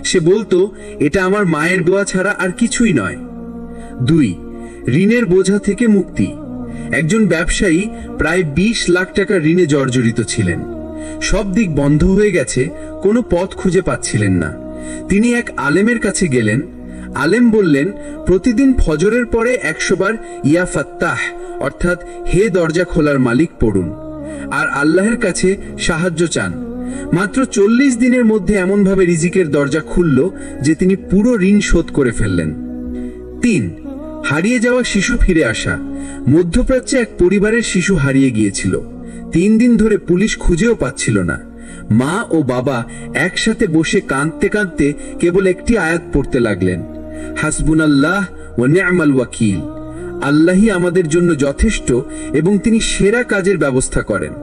সে বলতো, এটা আমার মায়ের দোয়া ছাড়া আর কিছুই নয়। 2. ঋণের বোঝা থেকে মুক্তি। একজন ব্যবসায়ী প্রায় 20 লাখ টাকা ঋণে জর্জরিত ছিলেন। সব দিক বন্ধ হয়ে গেছে, কোনো পথ খুঁজে পাচ্ছিলেন না। তিনি এক আলেমের কাছে গেলেন। আলেম বললেন, প্রতিদিন ফজরের পরে 100 বার ইয়া ফাত্তাহ, অর্থাৎ হে দরজা খোলার মালিক পড়ুন, আর আল্লাহর কাছে সাহায্য চান। মাত্র 40 দিনের মধ্যে এমনভাবে রিজিকের দরজা খুলল যে তিনি পুরো ঋণ শোধ করে ফেললেন। 3. হারিয়ে যাওয়া শিশু ফিরে আসা। মধ্যপ্রাচ্যে এক পরিবারের শিশু হারিয়ে গিয়েছিল। 3 দিন ধরে পুলিশ খুঁজেও পাচ্ছিল না। মা ও বাবা একসাথে বসে কাঁদতে কাঁদতে কেবল একটি আয়াত পড়তে লাগলেন, হাসবুনাল্লাহ ওয়া নি'মাল ওয়াকিল। আল্লাহই আমাদের জন্য যথেষ্ট এবং তিনি সেরা কাজের ব্যবস্থা করেন।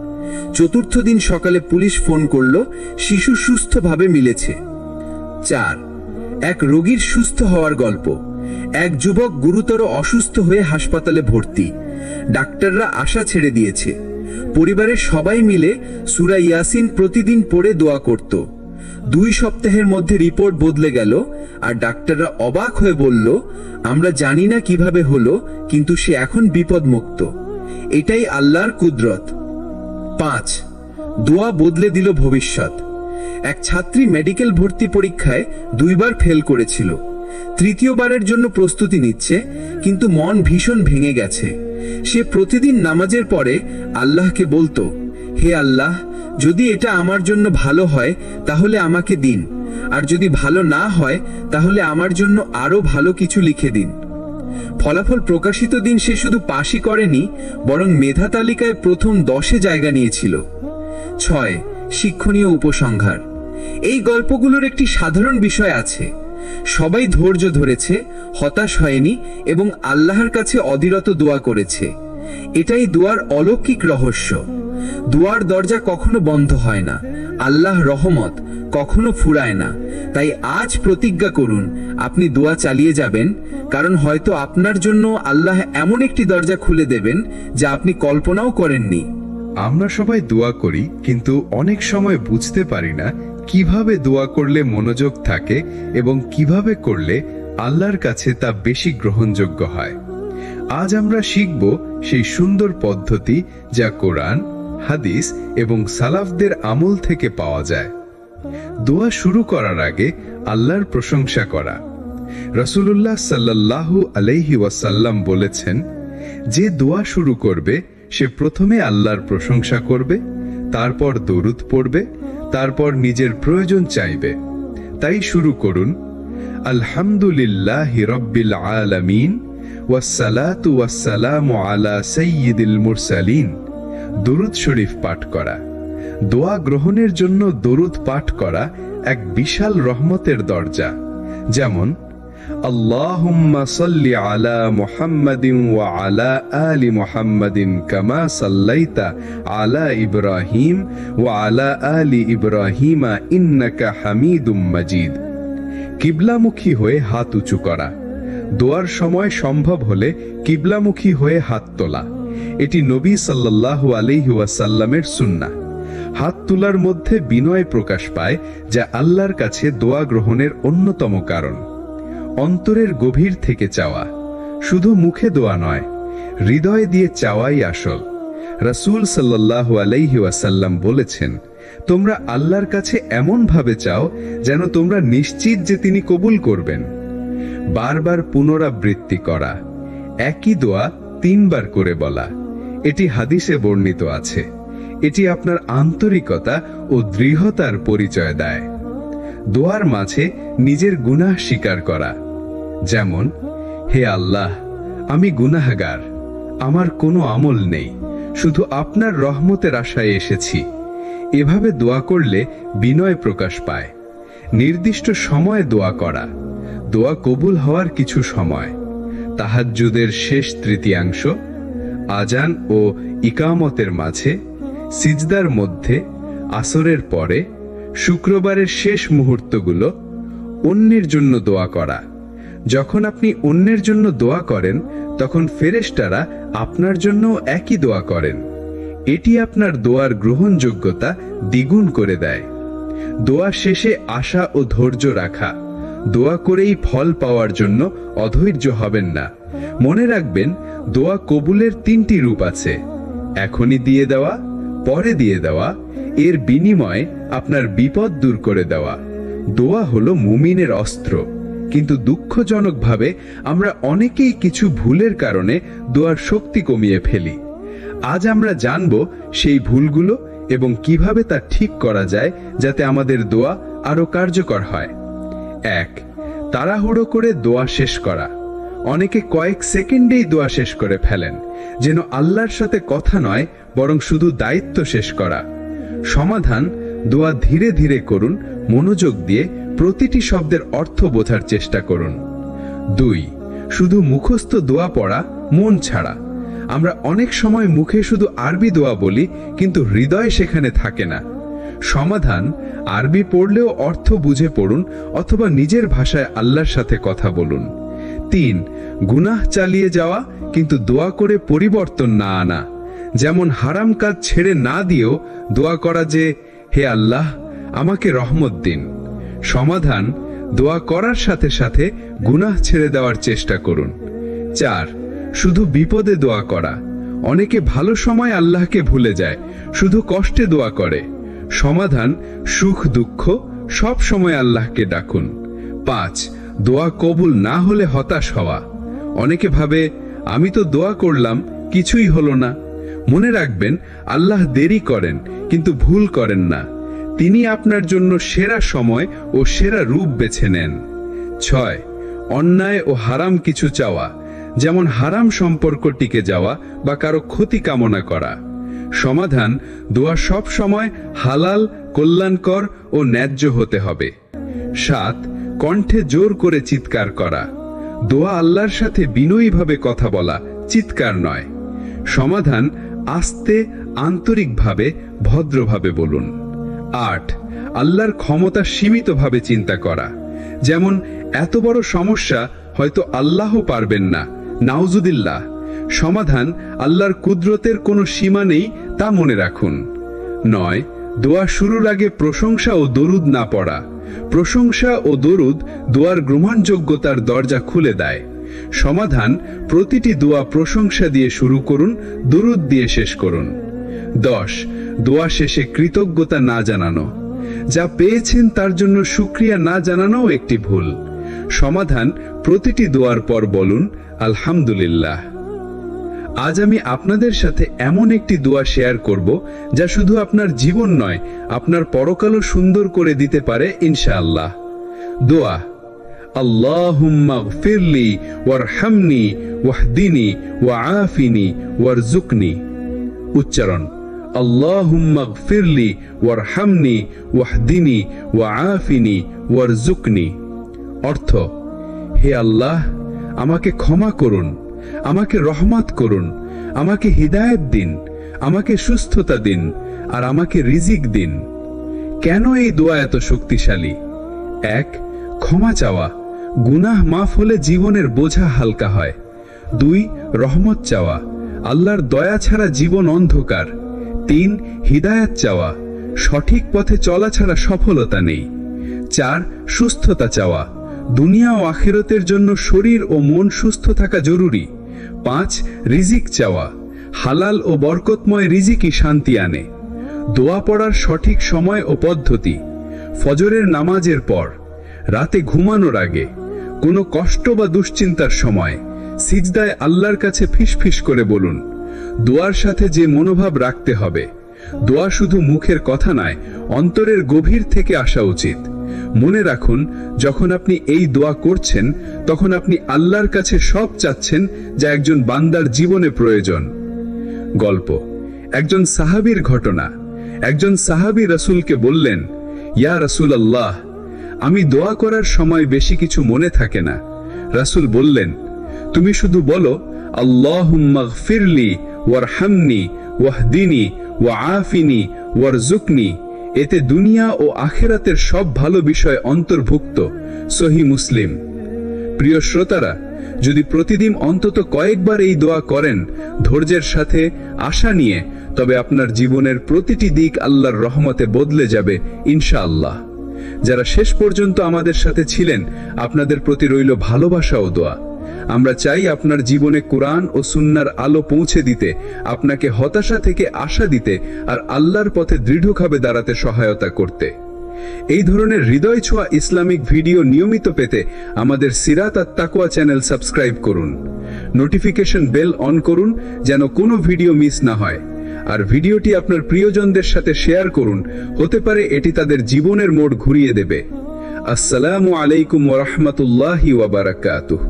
4র্থ দিন সকালে পুলিশ ফোন করলো, শিশু সুস্থভাবে মিলেছে। 4. এক রোগীর সুস্থ হওয়ার গল্প। এক যুবক গুরুতর অসুস্থ হয়ে হাসপাতালে ভর্তি। ডাক্তাররা আশা ছেড়ে দিয়েছে। পরিবারের সবাই মিলে সূরা ইয়াসিন প্রতিদিন পড়ে দোয়া করত। 2 সপ্তাহের মধ্যে রিপোর্ট বদলে গেল, আর ডাক্তাররা অবাক হয়ে বলল, আমরা জানি না কিভাবে হলো, কিন্তু সে এখন বিপদমুক্ত। এটাই আল্লাহর কুদরত। 5. দোয়া বদলে দিল ভবিষ্যৎ। এক ছাত্রী মেডিকেল ভর্তি পরীক্ষায় 2 বার ফেল করেছিল। 3য়বারের জন্য প্রস্তুতি নিচ্ছে, কিন্তু মন ভীষণ ভেঙে গেছে। সে প্রতিদিন নামাজের পরে আল্লাহকে বলতো, হে আল্লাহ, যদি এটা আমার জন্য ভালো হয় তাহলে আমাকে দিন, আর যদি ভালো না হয় তাহলে আমার জন্য আরো ভালো কিছু লিখে দিন। ফলাফল প্রকাশিত দিন সে শুধু পাশই করেনি, বরং মেধা তালিকায় প্রথম 10-এ জায়গা নিয়েছিল। 6. শিক্ষণীয় উপসংহার। এই গল্পগুলোর একটি সাধারণ বিষয় আছে, সবাই ধৈর্য ধরেছে, হতাশ হয়নি এবং আল্লাহর কাছে অবিরত দোয়া করেছে। এটাই দোয়ার অলৌকিক রহস্য। দোয়ার দরজা কখনো বন্ধ হয় না, আল্লাহ রহমত কখনো ফুরায় না। তাই আজ প্রতিজ্ঞা করুন আপনি দোয়া চালিয়ে যাবেন, কারণ হয়তো আপনার জন্য আল্লাহ এমন একটি দরজা খুলে দেবেন যা আপনি কল্পনাও করেননি। আমরা সবাই দোয়া করি, কিন্তু অনেক সময় বুঝতে পারি না কিভাবে দোয়া করলে মনোযোগ থাকে এবং কিভাবে করলে আল্লাহর কাছে তা বেশি গ্রহণযোগ্য হয়। আজ আমরা শিখব সেই সুন্দর পদ্ধতি যা কোরআন, হাদিস এবং সালাফদের আমল থেকে পাওয়া যায়। দোয়া শুরু করার আগে আল্লাহর প্রশংসা করা। রাসূলুল্লাহ সাল্লাল্লাহু আলাইহি ওয়াসাল্লাম বলেছেন, যে দোয়া শুরু করবে সে প্রথমে আল্লাহর প্রশংসা করবে, তারপর দরুদ পড়বে, তারপর নিজের প্রয়োজন চাইবে। তাই শুরু করুন, আলহামদুলিল্লাহি রাব্বিল আলামিন ওয়াসসালাতু ওয়াসসালামু আলা সাইয়্যিদিল মুরসালিন। দরুদ শরীফ পাঠ করা। দোয়া গ্রহণের জন্য দরুদ পাঠ করা এক বিশাল রহমতের দরজা। যেমন আল্লাহুম্মা সাল্লি আলা মুহাম্মাদিন ওয়া আলা আলি মুহাম্মাদিন কামা সাল্লাইতা আলা ইব্রাহিম ওয়া আলা আলি ইব্রাহিমা ইন্নাকা হামিদুম মাজিদ। কিবলামুখী হয়ে হাত উঁচু করা। দোয়ার সময় সম্ভব হলে কিবলামুখী হয়ে হাত তোলা। এটি নবী সাল্লাল্লাহু আলাইহি ওয়াসাল্লামের সুন্নাহ। হাত তোলার মধ্যে বিনয় প্রকাশ পায়, যা আল্লাহর কাছে দোয়া গ্রহণের অন্যতম কারণ। অন্তরের গভীর থেকে চাওয়া, শুধু মুখে দোয়া নয়, হৃদয় দিয়ে চাওয়াই আসল। রাসূল সাল্লাল্লাহু আলাইহি ওয়াসাল্লাম বলেছেন, তোমরা আল্লাহর কাছে এমন ভাবে চাও যেন তোমরা নিশ্চিত যে তিনি কবুল করবেন। বারবার পুনরাবৃত্তি করা। একই দোয়া 3 বার করে বলা। এটি হাদিসে বর্ণিত আছে। এটি আপনার আন্তরিকতা ও দৃঢ়তার পরিচয় দেয়। দোয়ার মাঝে নিজের গুনাহ স্বীকার করা। যেমন, হে আল্লাহ, আমি গুনাহগার, আমার কোনো আমল নেই, শুধু আপনার রহমতের আশায় এসেছি। এভাবে দোয়া করলে বিনয় প্রকাশ পায়। নির্দিষ্ট সময়ে দোয়া করা। দোয়া কবুল হওয়ার কিছু সময়: তাহাজ্জুদের শেষ তৃতীয়াংশ, আজান ও ইকামতের মাঝে, সিজদার মধ্যে, আসরের পরে, শুক্রবারের শেষ মুহূর্তগুলো। অন্যের জন্য দোয়া করা। যখন আপনি অন্যের জন্য দোয়া করেন, তখন ফেরেশতারা আপনার জন্য একই দোয়া করেন। এটি আপনার দোয়ার গ্রহণযোগ্যতা দ্বিগুণ করে দেয়। দোয়া শেষে আশা ও ধৈর্য রাখা। দোয়া করেই ফল পাওয়ার জন্য অধৈর্য হবেন না। মনে রাখবেন, দোয়া কবুলের 3টি রূপ আছে: এখনই দিয়ে দেওয়া, পরে দিয়ে দেওয়া, এর বিনিময়ে আপনার বিপদ দূর করে দেওয়া। দোয়া হলো মুমিনের অস্ত্র, কিন্তু দুঃখজনকভাবে আমরা অনেকেই কিছু ভুলের কারণে দোয়ার শক্তি কমিয়ে ফেলি। আজ আমরা জানব সেই ভুলগুলো এবং কিভাবে তা ঠিক করা যায়, যাতে আমাদের দোয়া আরো কার্যকর হয়। 1. তাড়াহুড়ো করে দোয়া শেষ করা। অনেকে কয়েক সেকেন্ডেই দোয়া শেষ করে ফেলেন, যেন আল্লাহর সাথে কথা নয়, বরং শুধু দায়িত্ব শেষ করা। সমাধান: দোয়া ধীরে ধীরে করুন, মনোযোগ দিয়ে প্রতিটি শব্দের অর্থ বোঝার চেষ্টা করুন। 2. শুধু মুখস্থ দোয়া পড়া, মন ছাড়া। আমরা অনেক সময় মুখে শুধু আরবি দোয়া বলি, কিন্তু হৃদয় সেখানে থাকে না। সমাধান: আরবি পড়লেও অর্থ বুঝে পড়ুন, অথবা নিজের ভাষায় আল্লাহর সাথে কথা বলুন। 3. গুনাহ চালিয়ে যাওয়া, কিন্তু দোয়া করে পরিবর্তন না আনা। যেমন হারাম কাজ ছেড়ে না দিয়েও দোয়া করা যে, হে আল্লাহ, আমাকে রহমত দিন। সমাধান: দোয়া করার সাথে সাথে গুনাহ ছেড়ে দেওয়ার চেষ্টা করুন। 4. শুধু বিপদে দোয়া করা। অনেকে ভালো সময় আল্লাহকে ভুলে যায়, শুধু কষ্টে দোয়া করে। সমাধান: সুখ দুঃখ সব সময় আল্লাহকে ডাকুন। 5. দোয়া কবুল না হলে হতাশ হওয়া। অনেকে ভাবে, আমি তো দোয়া করলাম, কিছুই হলো না। মনে রাখবেন, আল্লাহ দেরি করেন, কিন্তু ভুল করেন না। তিনি আপনার জন্য সেরা সময় ও সেরা রূপ বেছে নেন। 6. অন্যায় ও হারাম কিছু চাওয়া, যেমন হারাম সম্পর্ক টিকে যাওয়া বা কারো ক্ষতি কামনা করা। সমাধান: দোয়া সব সময় হালাল, কল্যাণকর ও ন্যায্য হতে হবে। 7. কণ্ঠে জোর করে চিৎকার করা। দোয়া আল্লাহর সাথে বিনয়ীভাবে কথা বলা, চিৎকার নয়। সমাধান আস্তে, আন্তরিকভাবে, ভদ্রভাবে বলুন। 8. আল্লাহর ক্ষমতা সীমিতভাবে চিন্তা করা। যেমন, এত বড় সমস্যা হয়তো আল্লাহ পারবেন না, নাউজুবিল্লাহ। সমাধান আল্লাহর কুদরতের কোনো সীমা নেই, তা মনে রাখুন। 9. দোয়া শুরুর আগে প্রশংসা ও দরুদ না পড়া। প্রশংসা ও দরুদ দোয়ার গ্রহণযোগ্যতার দরজা খুলে দেয়। সমাধান প্রতিটি দোয়া প্রশংসা দিয়ে শুরু করুন, দরুদ দিয়ে শেষ করুন। 10. দোয়া শেষে কৃতজ্ঞতা না জানানো। যা পেয়েছেন তার জন্য শুকরিয়া না জানানোও একটি ভুল। সমাধান প্রতিটি দোয়ার পর বলুন আলহামদুলিল্লাহ। আজ আমি আপনাদের সাথে এমন একটি দোয়া শেয়ার করব যা শুধু আপনার জীবন নয়, আপনার পরকালও সুন্দর করে দিতে পারে ইনশাআল্লাহ। দোয়া: আল্লাহুম্মা গফিরলি ওয়ারহামনি ওয়াহদিনি ওয়াআফিনি ওয়ারজুকনি। উচ্চারণ: আল্লাহুম্মা গফিরলি ওয়ারহামনি ওয়াহদিনি ওয়াআফিনি ওয়ারজুকনি। অর্থ: হে আল্লাহ, আমাকে ক্ষমা করুন, আমাকে রহমত করুন, আমাকে হিদায়াত দিন, আমাকে সুস্থতা দিন, আর আমাকে রিজিক দিন। কেন এই দোয়া এত শক্তিশালী? 1. ক্ষমা চাওয়া। গুনাহ মাফ হলে জীবনের বোঝা হালকা হয়। 2. রহমত চাওয়া। আল্লাহর দয়া ছাড়া জীবন অন্ধকার। 3. হিদায়াত চাওয়া। সঠিক পথে চলা ছাড়া সফলতা নেই। 4. সুস্থতা চাওয়া। দুনিয়া ও আখিরাতের জন্য শরীর ও মন সুস্থ থাকা জরুরি। 5. রিজিক চাওয়া। হালাল ও বরকতময় রিজিকই শান্তি আনে। দোয়া পড়ার সঠিক সময় ও পদ্ধতি: ফজরের নামাজের পর, রাতে ঘুমানোর আগে, কোনো কষ্ট বা দুশ্চিন্তার সময় সিজদায় আল্লাহর কাছে ফিসফিস করে বলুন। দোয়ার সাথে যে মনোভাব রাখতে হবে, দোয়া শুধু মুখের কথা নয়, অন্তরের গভীর থেকে আসা উচিত। মনে রাখুন, যখন আপনি এই দোয়া করছেন তখন আপনি আল্লাহর কাছে সব চাচ্ছেন যা একজন বান্দার জীবনে প্রয়োজন। গল্প: একজন সাহাবীর ঘটনা। একজন সাহাবী রাসূলকে বললেন, ইয়া রাসূলুল্লাহ, আমি দোয়া করার সময় বেশি কিছু মনে থাকে না। রাসূল বললেন, তুমি শুধু বলো আল্লাহুম্মা গফিরলি ওয়ারহামনি ওয়াহদিনি ওয়াআফিনি ওয়ারজুকনি। এতে দুনিয়া ও আখিরাতের সব ভালো বিষয় অন্তর্ভুক্ত। সহিহ মুসলিম। প্রিয় শ্রোতারা, যদি প্রতিদিন অন্তত কয়েকবার এই দোয়া করেন ধৈর্যের সাথে, আশা নিয়ে, তবে আপনার জীবনের প্রতিটি দিক আল্লাহর রহমতে বদলে যাবে ইনশাআল্লাহ। যারা শেষ পর্যন্ত আমাদের সাথে ছিলেন, আপনাদের প্রতি রইল ভালোবাসা ও দোয়া। আমরা চাই আপনার জীবনে কোরআন ও সুন্নাহর আলো পৌঁছে দিতে, আপনাকে হতাশা থেকে আশা দিতে, আর আল্লাহর পথে দৃঢ়ভাবে দাঁড়াতে সহায়তা করতে। এই ধরনের হৃদয় ছোঁয়া ইসলামিক ভিডিও নিয়মিত পেতে আমাদের সিরাত আর তাকওয়া চ্যানেল সাবস্ক্রাইব করুন। নোটিফিকেশন বেল অন করুন যেন কোনো ভিডিও মিস না হয়। আর ভিডিওটি আপনার প্রিয়জনদের সাথে শেয়ার করুন, হতে পারে এটি তাদের জীবনের মোড় ঘুরিয়ে দেবে। আসসালামু আলাইকুম ওয়া রাহমাতুল্লাহি ওয়া বারাকাতুহু।